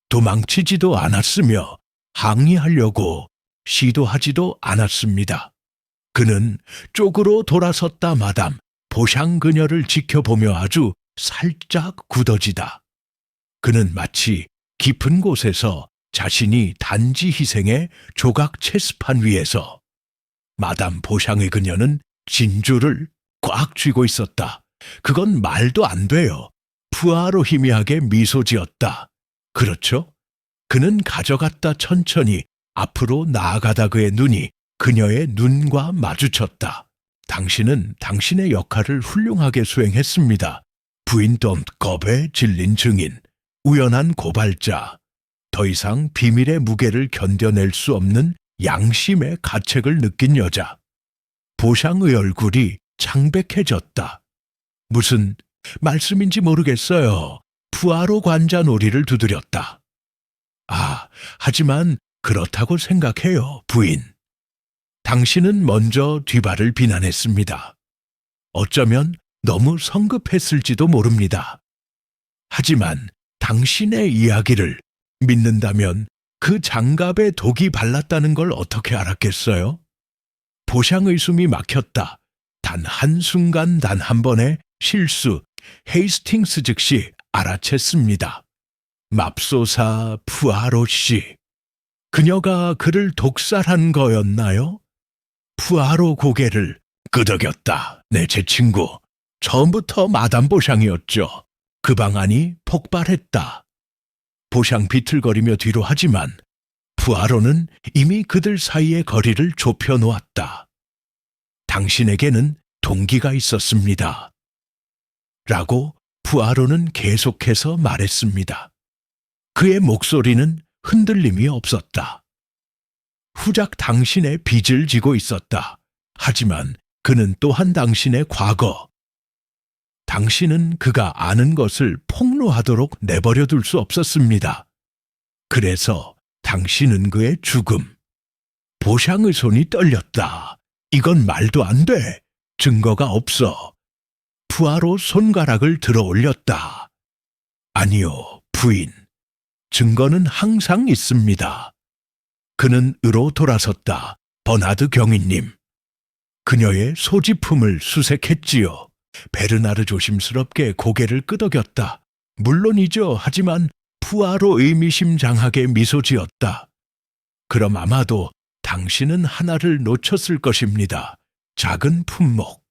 S1: 도망치지도 않았으며 항의하려고 시도하지도 않았습니다. 그는 쪽으로 돌아섰다 마담 보샹 그녀를 지켜보며 아주 살짝 굳어지다. 그는 마치 깊은 곳에서 자신이 단지 희생의 조각 체스판 위에서 마담 보샹의 그녀는 진주를 꽉 쥐고 있었다. 그건 말도 안 돼요. 푸아로 희미하게 미소 지었다. 그렇죠? 그는 가져갔다 천천히 앞으로 나아가다 그의 눈이 그녀의 눈과 마주쳤다. 당신은 당신의 역할을 훌륭하게 수행했습니다. 부인 덤컵에 질린 증인, 우연한 고발자, 더 이상 비밀의 무게를 견뎌낼 수 없는 양심의 가책을 느낀 여자. 보샹의 얼굴이 창백해졌다. 무슨 말씀인지 모르겠어요. 푸아로 관자 놀이를 두드렸다. 하지만 그렇다고 생각해요, 부인. 당신은 먼저 뒤발을 비난했습니다. 어쩌면 너무 성급했을지도 모릅니다. 하지만 당신의 이야기를 믿는다면 그 장갑에 독이 발랐다는 걸 어떻게 알았겠어요? 보샹의 숨이 막혔다. 단 한순간 단 한 번의 실수, 헤이스팅스 즉시 알아챘습니다. 맙소사 푸아로 씨. 그녀가 그를 독살한 거였나요? 푸아로 고개를 끄덕였다. 제 친구. 처음부터 마담 보샹이었죠. 그 방안이 폭발했다. 보샹 비틀거리며 뒤로 하지만 푸아로는 이미 그들 사이의 거리를 좁혀 놓았다. 당신에게는 동기가 있었습니다. 라고 푸아로는 계속해서 말했습니다. 그의 목소리는 흔들림이 없었다. 후작 당신의 빚을 지고 있었다. 하지만 그는 또한 당신의 과거. 당신은 그가 아는 것을 폭로하도록 내버려 둘 수 없었습니다. 그래서 당신은 그의 죽음. 보샹의 손이 떨렸다. 이건 말도 안 돼. 증거가 없어. 푸아로 손가락을 들어 올렸다. 아니요, 부인. 증거는 항상 있습니다. 그는 으로 돌아섰다. 버나드 경위님. 그녀의 소지품을 수색했지요. 베르나르 조심스럽게 고개를 끄덕였다. 물론이죠. 하지만 푸아로 의미심장하게 미소 지었다. 그럼 아마도 당신은 하나를 놓쳤을 것입니다. 작은 품목.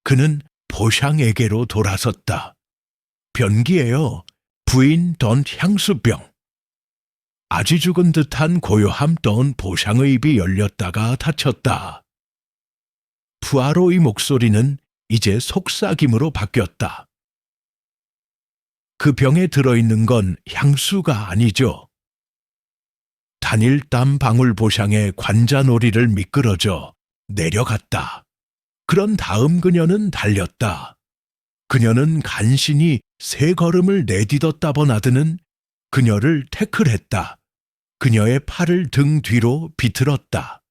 S1: 그는 보샹에게로 돌아섰다. 변기예요. 부인 던 향수병. 아지 죽은 듯한 고요함 던 보샹의 입이 열렸다가 닫혔다. 푸아로의 목소리는 이제 속삭임으로 바뀌었다. 그 병에 들어있는 건 향수가 아니죠. 단일 땀 방울 보샹의 관자놀이를 미끄러져 내려갔다. 그런 다음 그녀는 달렸다. 그녀는 간신히 세 걸음을 내딛었다 버나드는 그녀를 태클했다. 그녀의 팔을 등 뒤로 비틀었다.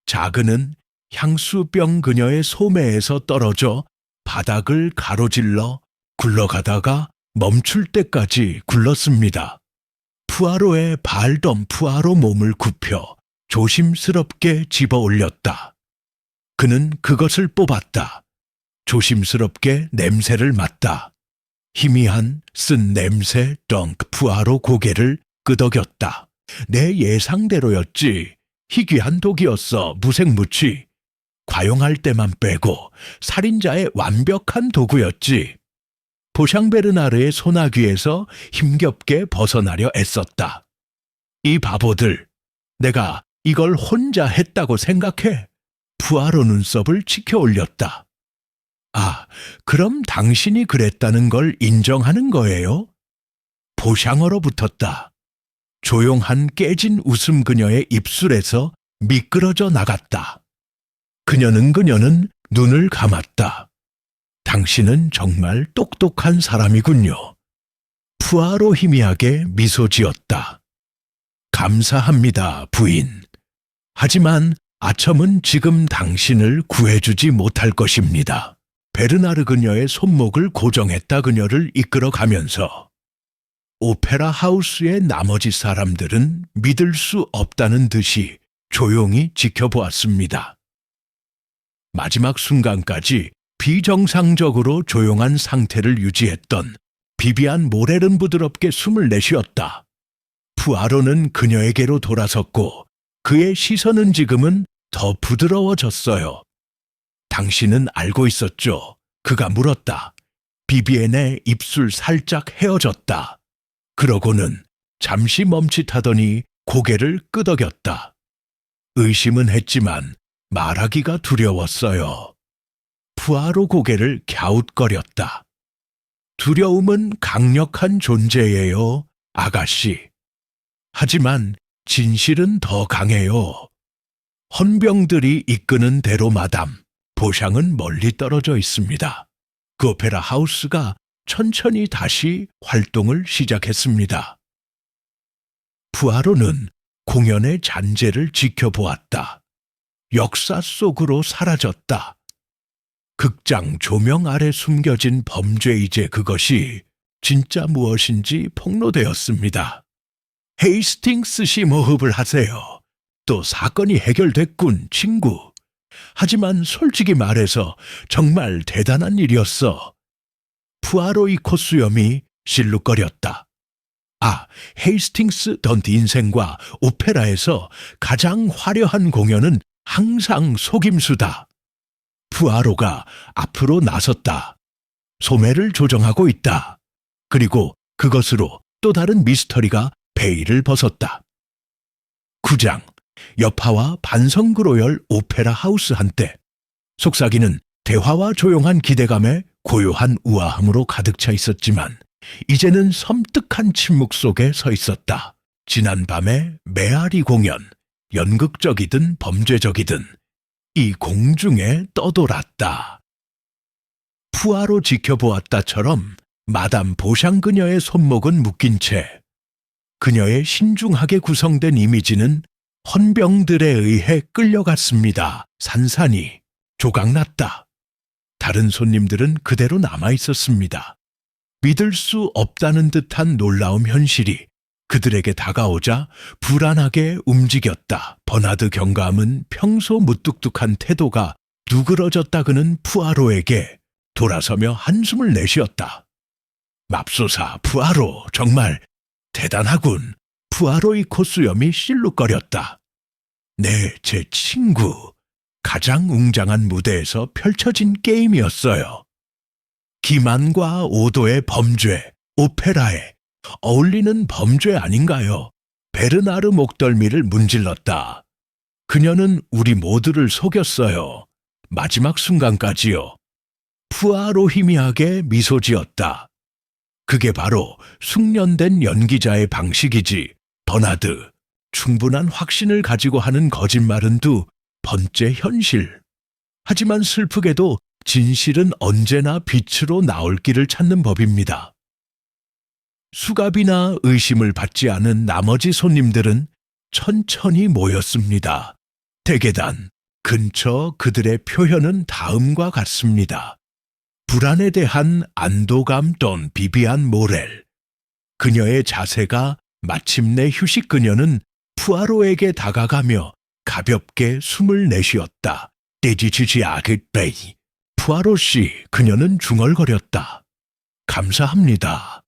S1: 자그는 향수병 그녀의 소매에서 떨어져 바닥을 가로질러 굴러가다가 멈출 때까지 굴렀습니다. 푸아로의 발덤 푸아로 몸을 굽혀 조심스럽게 집어 올렸다. 그는 그것을 뽑았다. 조심스럽게 냄새를 맡다. 희미한 쓴 냄새 덩크 푸아로 고개를 끄덕였다. 내 예상대로였지. 희귀한 독이었어. 무색무취. 과용할 때만 빼고 살인자의 완벽한 도구였지. 보샹베르나르의 소나귀에서 힘겹게 벗어나려 애썼다. 이 바보들, 내가 이걸 혼자 했다고 생각해? 푸아로 눈썹을 치켜 올렸다. 그럼 당신이 그랬다는 걸 인정하는 거예요? 보샹어로 붙었다. 조용한 깨진 웃음 그녀의 입술에서 미끄러져 나갔다. 그녀는 눈을 감았다. 당신은 정말 똑똑한 사람이군요. 푸아로 희미하게 미소 지었다. 감사합니다, 부인. 하지만 아첨은 지금 당신을 구해주지 못할 것입니다. 베르나르 그녀의 손목을 고정했다 그녀를 이끌어 가면서 오페라 하우스의 나머지 사람들은 믿을 수 없다는 듯이 조용히 지켜보았습니다. 마지막 순간까지 비정상적으로 조용한 상태를 유지했던 비비안 모렐은 부드럽게 숨을 내쉬었다. 푸아로는 그녀에게로 돌아섰고 그의 시선은 지금은 더 부드러워졌어요. 당신은 알고 있었죠? 그가 물었다. 비비안의 입술 살짝 헤어졌다. 그러고는 잠시 멈칫하더니 고개를 끄덕였다. 의심은 했지만 말하기가 두려웠어요. 푸아로 고개를 갸웃거렸다. 두려움은 강력한 존재예요, 아가씨. 하지만 진실은 더 강해요. 헌병들이 이끄는 대로 마담, 보샹은 멀리 떨어져 있습니다. 그 오페라 하우스가 천천히 다시 활동을 시작했습니다. 푸아로는 공연의 잔재를 지켜보았다. 역사 속으로 사라졌다. 극장 조명 아래 숨겨진 범죄이제 그것이 진짜 무엇인지 폭로되었습니다. 헤이스팅스 씨 모흡을 하세요. 또 사건이 해결됐군, 친구. 하지만 솔직히 말해서 정말 대단한 일이었어. 푸아로의 콧수염이 실룩거렸다. 아, 헤이스팅스 던트 인생과 오페라에서 가장 화려한 공연은 항상 속임수다. 푸아로가 앞으로 나섰다. 소매를 조정하고 있다. 그리고 그것으로 또 다른 미스터리가 베일을 벗었다. 9장 여파와 반성그로열 오페라 하우스 한때 속삭이는 대화와 조용한 기대감에 고요한 우아함으로 가득 차 있었지만 이제는 섬뜩한 침묵 속에 서 있었다. 지난 밤의 메아리 공연, 연극적이든 범죄적이든 이 공중에 떠돌았다. 푸아로 지켜보았다처럼 마담 보샹 그녀의 손목은 묶인 채 그녀의 신중하게 구성된 이미지는 헌병들에 의해 끌려갔습니다. 산산이 조각났다. 다른 손님들은 그대로 남아 있었습니다. 믿을 수 없다는 듯한 놀라움 현실이 그들에게 다가오자 불안하게 움직였다. 버나드 경감은 평소 무뚝뚝한 태도가 누그러졌다 그는 푸아로에게 돌아서며 한숨을 내쉬었다. 맙소사, 푸아로, 정말 대단하군. 푸아로의 콧수염이 실룩거렸다. 네, 제 친구. 가장 웅장한 무대에서 펼쳐진 게임이었어요. 기만과 오도의 범죄, 오페라에 어울리는 범죄 아닌가요? 베르나르 목덜미를 문질렀다. 그녀는 우리 모두를 속였어요. 마지막 순간까지요. 푸아로 희미하게 미소 지었다. 그게 바로 숙련된 연기자의 방식이지. 버나드, 충분한 확신을 가지고 하는 거짓말은 두 번째 현실. 하지만 슬프게도 진실은 언제나 빛으로 나올 길을 찾는 법입니다. 수갑이나 의심을 받지 않은 나머지 손님들은 천천히 모였습니다. 대계단 근처 그들의 표현은 다음과 같습니다. 불안에 대한 안도감 또는 비비안 모렐. 그녀의 자세가 마침내 휴식. 그녀는 푸아로에게 다가가며 가볍게 숨을 내쉬었다. 떼지치지 아그베이. 푸아로 씨, 그녀는 중얼거렸다. 감사합니다.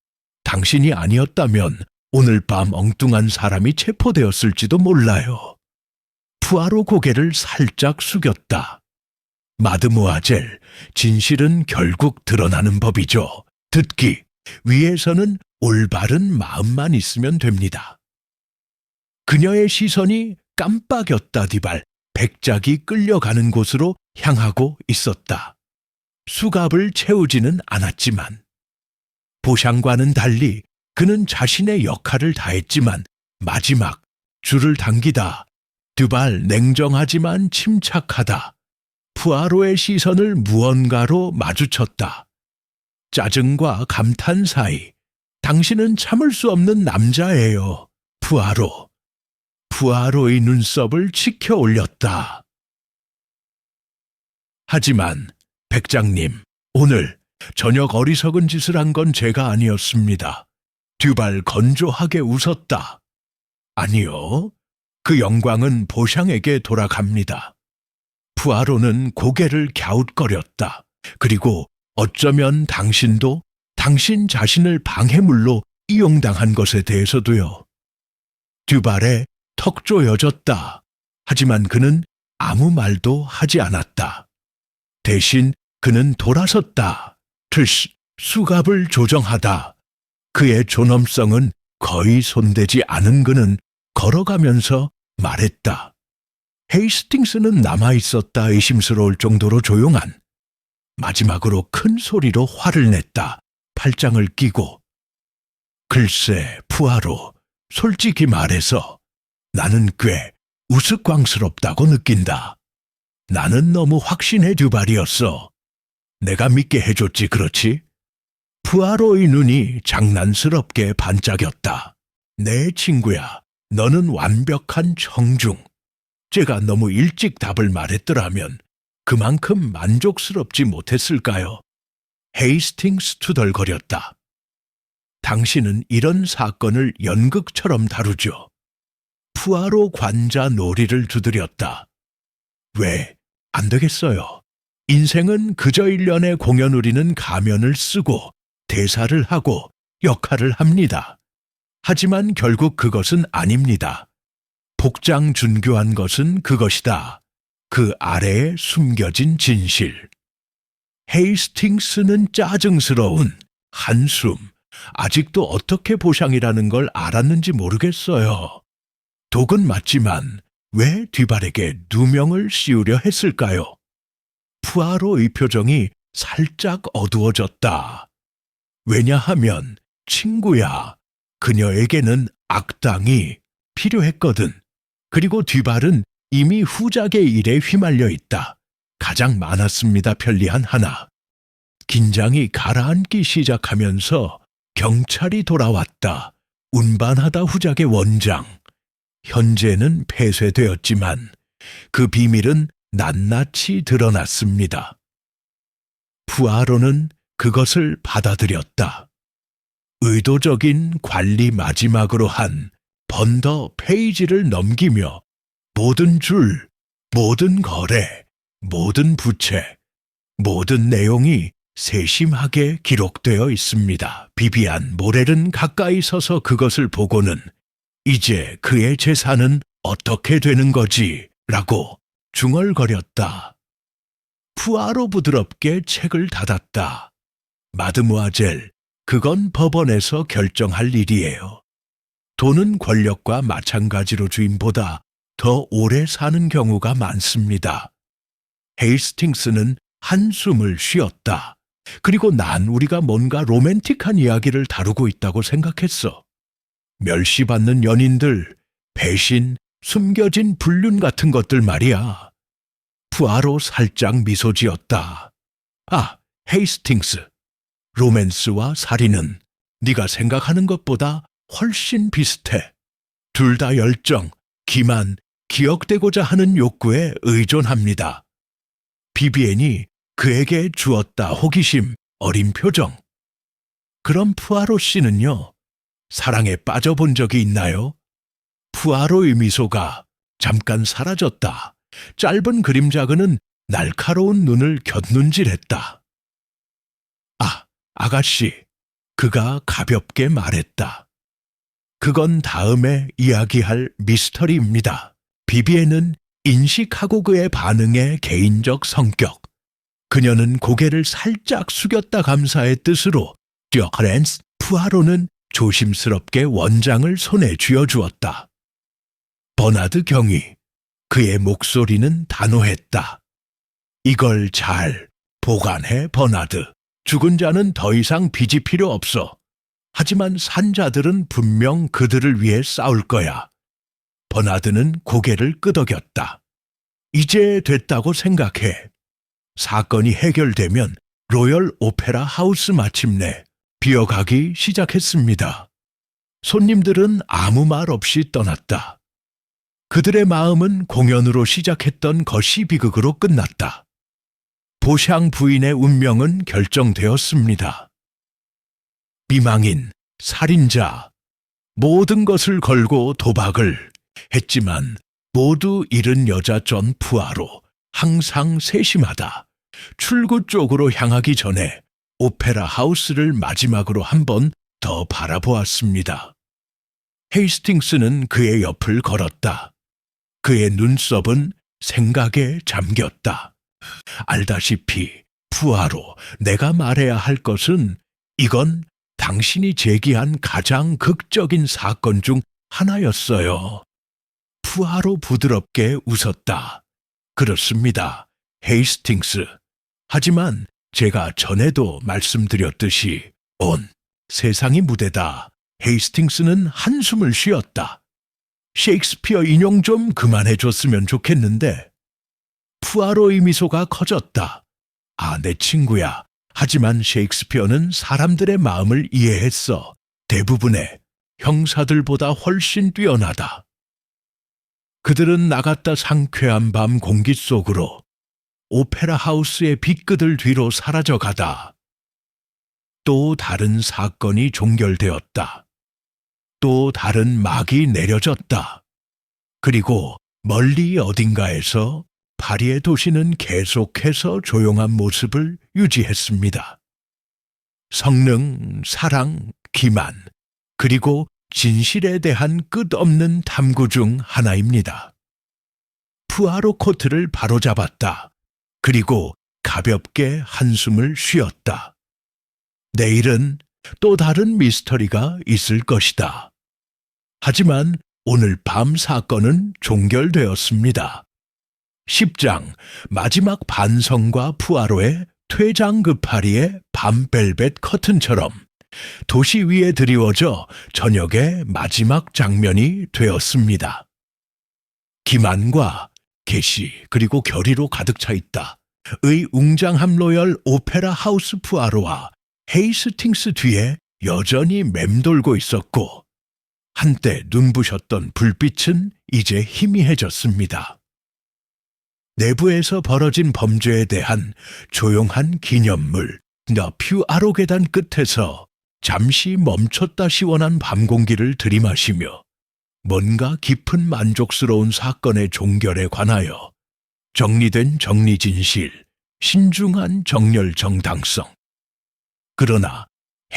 S1: 당신이 아니었다면 오늘 밤 엉뚱한 사람이 체포되었을지도 몰라요. 푸아로 고개를 살짝 숙였다. 마드모아젤, 진실은 결국 드러나는 법이죠. 듣기, 위에서는 올바른 마음만 있으면 됩니다. 그녀의 시선이 깜빡였다. 디발, 백작이 끌려가는 곳으로 향하고 있었다. 수갑을 채우지는 않았지만 보샹과는 달리 그는 자신의 역할을 다했지만 마지막 줄을 당기다. 드발, 냉정하지만 침착하다. 푸아로의 시선을 무언가로 마주쳤다. 짜증과 감탄 사이 당신은 참을 수 없는 남자예요. 푸아로. 푸아로의 눈썹을 치켜 올렸다. 하지만 백장님, 오늘 저녁 어리석은 짓을 한 건 제가 아니었습니다. 듀발 건조하게 웃었다. 아니요. 그 영광은 보샹에게 돌아갑니다. 푸아로는 고개를 갸웃거렸다. 그리고 어쩌면 당신도 당신 자신을 방해물로 이용당한 것에 대해서도요. 듀발에 턱 조여졌다. 하지만 그는 아무 말도 하지 않았다. 대신 그는 돌아섰다. 틀스 수갑을 조정하다. 그의 존엄성은 거의 손대지 않은 그는 걸어가면서 말했다. 헤이스팅스는 남아있었다. 의심스러울 정도로 조용한. 마지막으로 큰 소리로 화를 냈다. 팔짱을 끼고. 글쎄, 푸아로, 솔직히 말해서 나는 꽤 우스꽝스럽다고 느낀다. 나는 너무 확신의 듀발이었어. 내가 믿게 해줬지, 그렇지? 푸아로의 눈이 장난스럽게 반짝였다. 내 친구야, 너는 완벽한 청중. 제가 너무 일찍 답을 말했더라면 그만큼 만족스럽지 못했을까요? 헤이스팅스 투덜거렸다. 당신은 이런 사건을 연극처럼 다루죠. 푸아로 관자 놀이를 두드렸다. 왜? 안 되겠어요. 인생은 그저 일련의 공연 우리는 가면을 쓰고 대사를 하고 역할을 합니다. 하지만 결국 그것은 아닙니다. 복장 준교한 것은 그것이다. 그 아래에 숨겨진 진실. 헤이스팅스는 짜증스러운 한숨. 아직도 어떻게 보상이라는 걸 알았는지 모르겠어요. 독은 맞지만 왜 듀발에게 누명을 씌우려 했을까요? 푸아로의 표정이 살짝 어두워졌다. 왜냐하면 친구야, 그녀에게는 악당이 필요했거든. 그리고 듀발은 이미 후작의 일에 휘말려 있다. 가장 많았습니다. 편리한 하나. 긴장이 가라앉기 시작하면서 경찰이 돌아왔다. 운반하다 후작의 원장. 현재는 폐쇄되었지만 그 비밀은 낱낱이 드러났습니다. 푸아로는 그것을 받아들였다. 의도적인 관리 마지막으로 한 번더 페이지를 넘기며 모든 줄, 모든 거래, 모든 부채, 모든 내용이 세심하게 기록되어 있습니다. 비비안 모렐은 가까이 서서 그것을 보고는 이제 그의 재산은 어떻게 되는 거지? 라고 중얼거렸다. 푸아로 부드럽게 책을 닫았다. 마드모아젤, 그건 법원에서 결정할 일이에요. 돈은 권력과 마찬가지로 주인보다 더 오래 사는 경우가 많습니다. 헤이스팅스는 한숨을 쉬었다. 그리고 난 우리가 뭔가 로맨틱한 이야기를 다루고 있다고 생각했어. 멸시받는 연인들, 배신, 숨겨진 불륜 같은 것들 말이야. 푸아로 살짝 미소 지었다. 아, 헤이스팅스. 로맨스와 살인은 네가 생각하는 것보다 훨씬 비슷해. 둘 다 열정, 기만, 기억되고자 하는 욕구에 의존합니다. 비비엔이 그에게 주었다. 호기심, 어린 표정. 그럼 푸아로 씨는요? 사랑에 빠져본 적이 있나요? 푸아로의 미소가 잠깐 사라졌다. 짧은 그림자그는 날카로운 눈을 곁눈질했다. 아, 아가씨, 그가 가볍게 말했다. 그건 다음에 이야기할 미스터리입니다. 비비엔은 인식하고 그의 반응의 개인적 성격. 그녀는 고개를 살짝 숙였다 감사의 뜻으로 듀크렌스 푸아로는 조심스럽게 원장을 손에 쥐어주었다. 버나드 경위. 그의 목소리는 단호했다. 이걸 잘 보관해, 버나드. 죽은 자는 더 이상 빚이 필요 없어. 하지만 산자들은 분명 그들을 위해 싸울 거야. 버나드는 고개를 끄덕였다. 이제 됐다고 생각해. 사건이 해결되면 로열 오페라 하우스 마침내 비어가기 시작했습니다. 손님들은 아무 말 없이 떠났다. 그들의 마음은 공연으로 시작했던 거시 비극으로 끝났다. 보샹 부인의 운명은 결정되었습니다. 미망인, 살인자, 모든 것을 걸고 도박을 했지만 모두 잃은 여자 존 푸아로, 항상 세심하다. 출구 쪽으로 향하기 전에 오페라 하우스를 마지막으로 한 번 더 바라보았습니다. 헤이스팅스는 그의 옆을 걸었다. 그의 눈썹은 생각에 잠겼다. 알다시피 푸아로, 내가 말해야 할 것은 이건 당신이 제기한 가장 극적인 사건 중 하나였어요. 푸아로 부드럽게 웃었다. 그렇습니다, 헤이스팅스. 하지만 제가 전에도 말씀드렸듯이 온 세상이 무대다. 헤이스팅스는 한숨을 쉬었다. 셰익스피어 인용 좀 그만해줬으면 좋겠는데. 푸아로의 미소가 커졌다. 아, 내 친구야. 하지만 셰익스피어는 사람들의 마음을 이해했어. 대부분의 형사들보다 훨씬 뛰어나다. 그들은 나갔다 상쾌한 밤 공기 속으로 오페라 하우스의 빛그들 뒤로 사라져가다. 또 다른 사건이 종결되었다. 또 다른 막이 내려졌다. 그리고 멀리 어딘가에서 파리의 도시는 계속해서 조용한 모습을 유지했습니다. 성능, 사랑, 기만, 그리고 진실에 대한 끝없는 탐구 중 하나입니다. 푸아로 코트를 바로잡았다. 그리고 가볍게 한숨을 쉬었다. 내일은 또 다른 미스터리가 있을 것이다. 하지만 오늘 밤 사건은 종결되었습니다. 10장 마지막 반성과 푸아로의 퇴장급파리의 밤벨벳 커튼처럼 도시 위에 드리워져 저녁의 마지막 장면이 되었습니다. 기만과 계시 그리고 결의로 가득 차 있다. 의 웅장함 로열 오페라 하우스 푸아로와 헤이스팅스 뒤에 여전히 맴돌고 있었고 한때 눈부셨던 불빛은 이제 희미해졌습니다. 내부에서 벌어진 범죄에 대한 조용한 기념물, 퓨아로 계단 끝에서 잠시 멈췄다 시원한 밤 공기를 들이마시며 뭔가 깊은 만족스러운 사건의 종결에 관하여 정리된 정리진실, 신중한 정렬 정당성. 그러나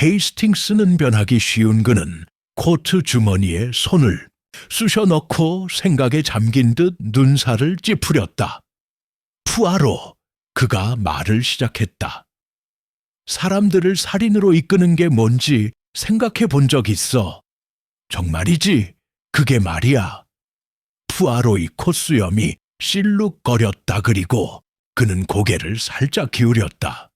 S1: 헤이스팅스는 변하기 쉬운 그는 코트 주머니에 손을 쑤셔 넣고 생각에 잠긴 듯 눈살을 찌푸렸다. 푸아로, 그가 말을 시작했다. 사람들을 살인으로 이끄는 게 뭔지 생각해 본 적 있어. 정말이지, 그게 말이야. 푸아로의 콧수염이 실룩거렸다. 그리고 그는 고개를 살짝 기울였다.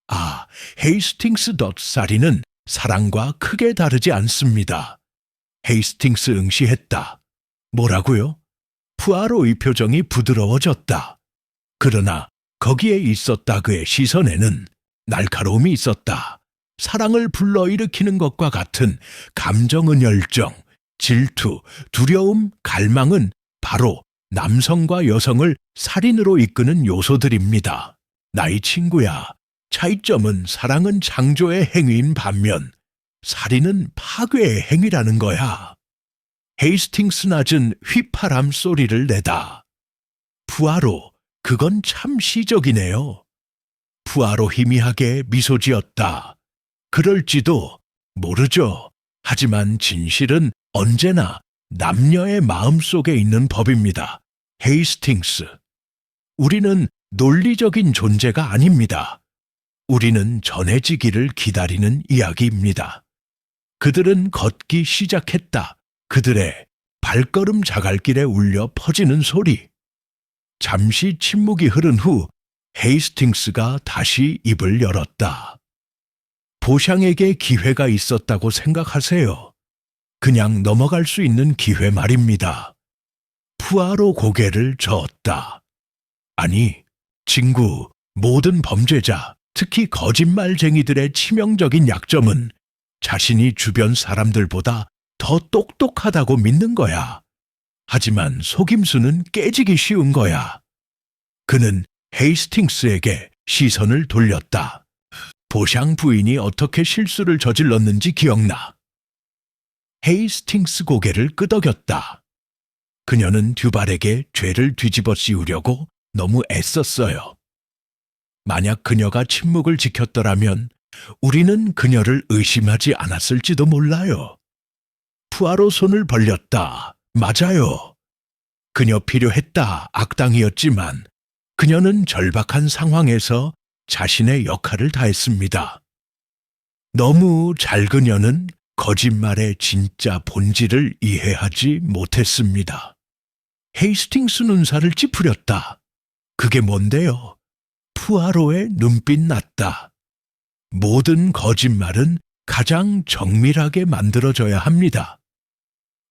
S1: 아, 헤이스팅스 덧살이는 사랑과 크게 다르지 않습니다. 헤이스팅스 응시했다. 뭐라고요? 푸아로의 표정이 부드러워졌다. 그러나 거기에 있었다. 그의 시선에는 날카로움이 있었다. 사랑을 불러일으키는 것과 같은 감정의 열정, 질투, 두려움, 갈망은 바로 남성과 여성을 살인으로 이끄는 요소들입니다. 나의 친구야, 차이점은 사랑은 창조의 행위인 반면 살인은 파괴의 행위라는 거야. 헤이스팅스 낮은 휘파람 소리를 내다. 푸아로, 그건 참 시적이네요. 푸아로 희미하게 미소 지었다. 그럴지도 모르죠. 하지만 진실은 언제나 남녀의 마음속에 있는 법입니다. 헤이스팅스. 우리는 논리적인 존재가 아닙니다. 우리는 전해지기를 기다리는 이야기입니다. 그들은 걷기 시작했다. 그들의 발걸음 자갈길에 울려 퍼지는 소리. 잠시 침묵이 흐른 후 헤이스팅스가 다시 입을 열었다. 보샹에게 기회가 있었다고 생각하세요. 그냥 넘어갈 수 있는 기회 말입니다. 푸아로 고개를 저었다. 아니, 친구, 모든 범죄자, 특히 거짓말쟁이들의 치명적인 약점은 자신이 주변 사람들보다 더 똑똑하다고 믿는 거야. 하지만 속임수는 깨지기 쉬운 거야. 그는 헤이스팅스에게 시선을 돌렸다. 보샹 부인이 어떻게 실수를 저질렀는지 기억나. 헤이스팅스 고개를 끄덕였다. 그녀는 듀발에게 죄를 뒤집어 씌우려고 너무 애썼어요. 만약 그녀가 침묵을 지켰더라면 우리는 그녀를 의심하지 않았을지도 몰라요. 푸아로 손을 벌렸다. 맞아요. 그녀 필요했다. 악당이었지만 그녀는 절박한 상황에서 자신의 역할을 다했습니다. 너무 잘 그녀는 거짓말의 진짜 본질을 이해하지 못했습니다. 헤이스팅스 눈살을 찌푸렸다. 그게 뭔데요? 푸아로의 눈빛 났다. 모든 거짓말은 가장 정밀하게 만들어져야 합니다.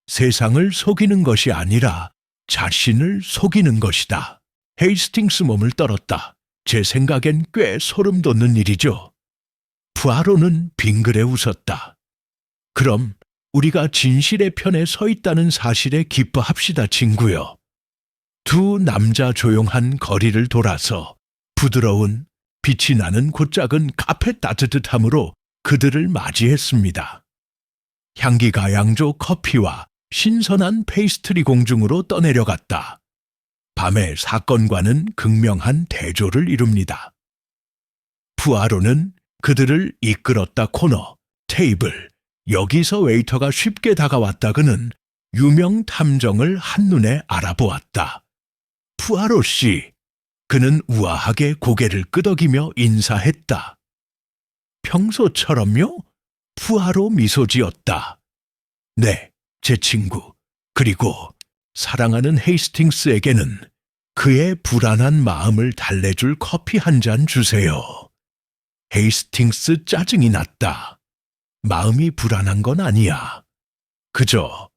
S1: 세상을 속이는 것이 아니라 자신을 속이는 것이다. 헤이스팅스 몸을 떨었다. 제 생각엔 꽤 소름 돋는 일이죠. 푸아로는 빙그레 웃었다. 그럼 우리가 진실의 편에 서 있다는 사실에 기뻐합시다, 친구요. 두 남자 조용한 거리를 돌아서 부드러운 빛이 나는 곧작은 카페 따뜻함으로 그들을 맞이했습니다. 향기가 양조 커피와 신선한 페이스트리 공중으로 떠내려갔다. 밤의 사건과는 극명한 대조를 이룹니다. 푸아로는 그들을 이끌었다. 코너, 테이블, 여기서 웨이터가 쉽게 다가왔다. 그는 유명 탐정을 한눈에 알아보았다. 푸아로 씨. 그는 우아하게 고개를 끄덕이며 인사했다. 평소처럼요? 푸아로 미소 지었다. 네, 제 친구. 그리고 사랑하는 헤이스팅스에게는 그의 불안한 마음을 달래줄 커피 한 잔 주세요. 헤이스팅스 짜증이 났다. 마음이 불안한 건 아니야. 그저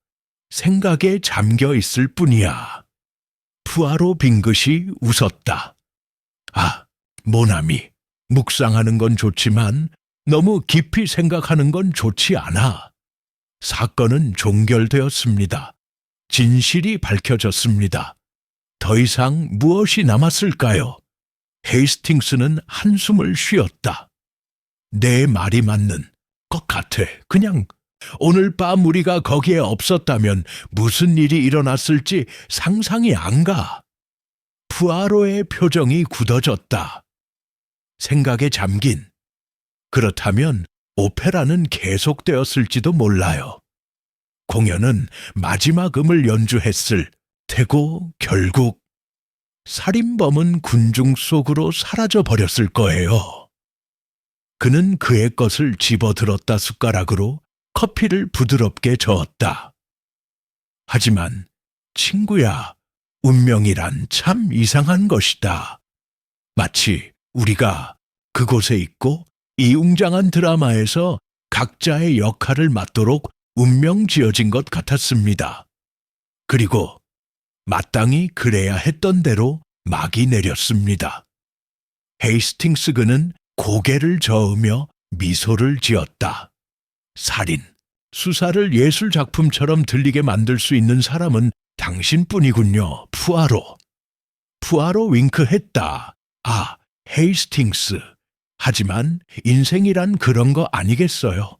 S1: 생각에 잠겨 있을 뿐이야. 푸아로 빙긋이 웃었다. 아, 모나미, 묵상하는 건 좋지만 너무 깊이 생각하는 건 좋지 않아. 사건은 종결되었습니다. 진실이 밝혀졌습니다. 더 이상 무엇이 남았을까요? 헤이스팅스는 한숨을 쉬었다. 내 말이 맞는 것 같아. 그냥 오늘 밤 우리가 거기에 없었다면 무슨 일이 일어났을지 상상이 안 가. 푸아로의 표정이 굳어졌다. 생각에 잠긴. 그렇다면 오페라는 계속되었을지도 몰라요. 공연은 마지막 음을 연주했을 테고 결국 살인범은 군중 속으로 사라져 버렸을 거예요. 그는 그의 것을 집어들었다. 숟가락으로 커피를 부드럽게 저었다. 하지만 친구야, 운명이란 참 이상한 것이다. 마치 우리가 그곳에 있고 이 웅장한 드라마에서 각자의 역할을 맡도록 운명 지어진 것 같았습니다. 그리고 마땅히 그래야 했던 대로 막이 내렸습니다. 헤이스팅스 그는 고개를 저으며 미소를 지었다. 살인, 수사를 예술 작품처럼 들리게 만들 수 있는 사람은 당신뿐이군요, 푸아로. 푸아로 윙크했다. 아, 헤이스팅스. 하지만 인생이란 그런 거 아니겠어요?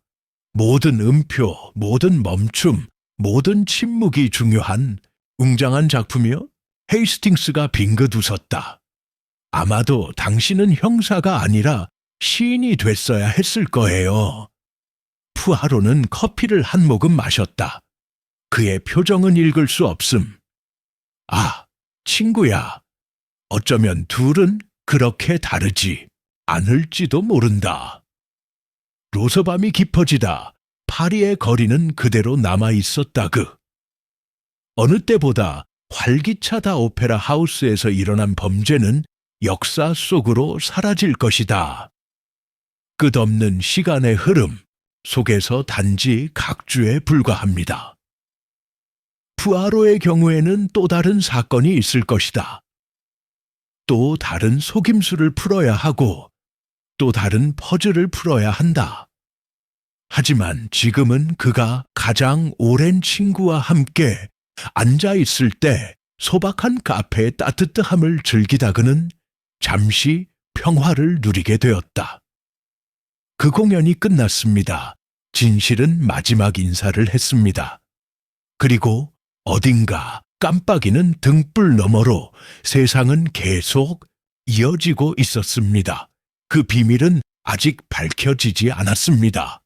S1: 모든 음표, 모든 멈춤, 모든 침묵이 중요한 웅장한 작품이요? 헤이스팅스가 빙긋 웃었다. 아마도 당신은 형사가 아니라 시인이 됐어야 했을 거예요. 푸아로는 커피를 한 모금 마셨다. 그의 표정은 읽을 수 없음. 아, 친구야. 어쩌면 둘은 그렇게 다르지 않을지도 모른다. 로서밤이 깊어지다 파리의 거리는 그대로 남아 있었다. 어느 때보다 활기차다. 오페라 하우스에서 일어난 범죄는 역사 속으로 사라질 것이다. 끝없는 시간의 흐름 속에서 단지 각주에 불과합니다. 푸아로의 경우에는 또 다른 사건이 있을 것이다. 또 다른 속임수를 풀어야 하고 또 다른 퍼즐을 풀어야 한다. 하지만 지금은 그가 가장 오랜 친구와 함께 앉아 있을 때 소박한 카페의 따뜻함을 즐기다 그는 잠시 평화를 누리게 되었다. 그 공연이 끝났습니다. 진실은 마지막 인사를 했습니다. 그리고 어딘가 깜빡이는 등불 너머로 세상은 계속 이어지고 있었습니다. 그 비밀은 아직 밝혀지지 않았습니다.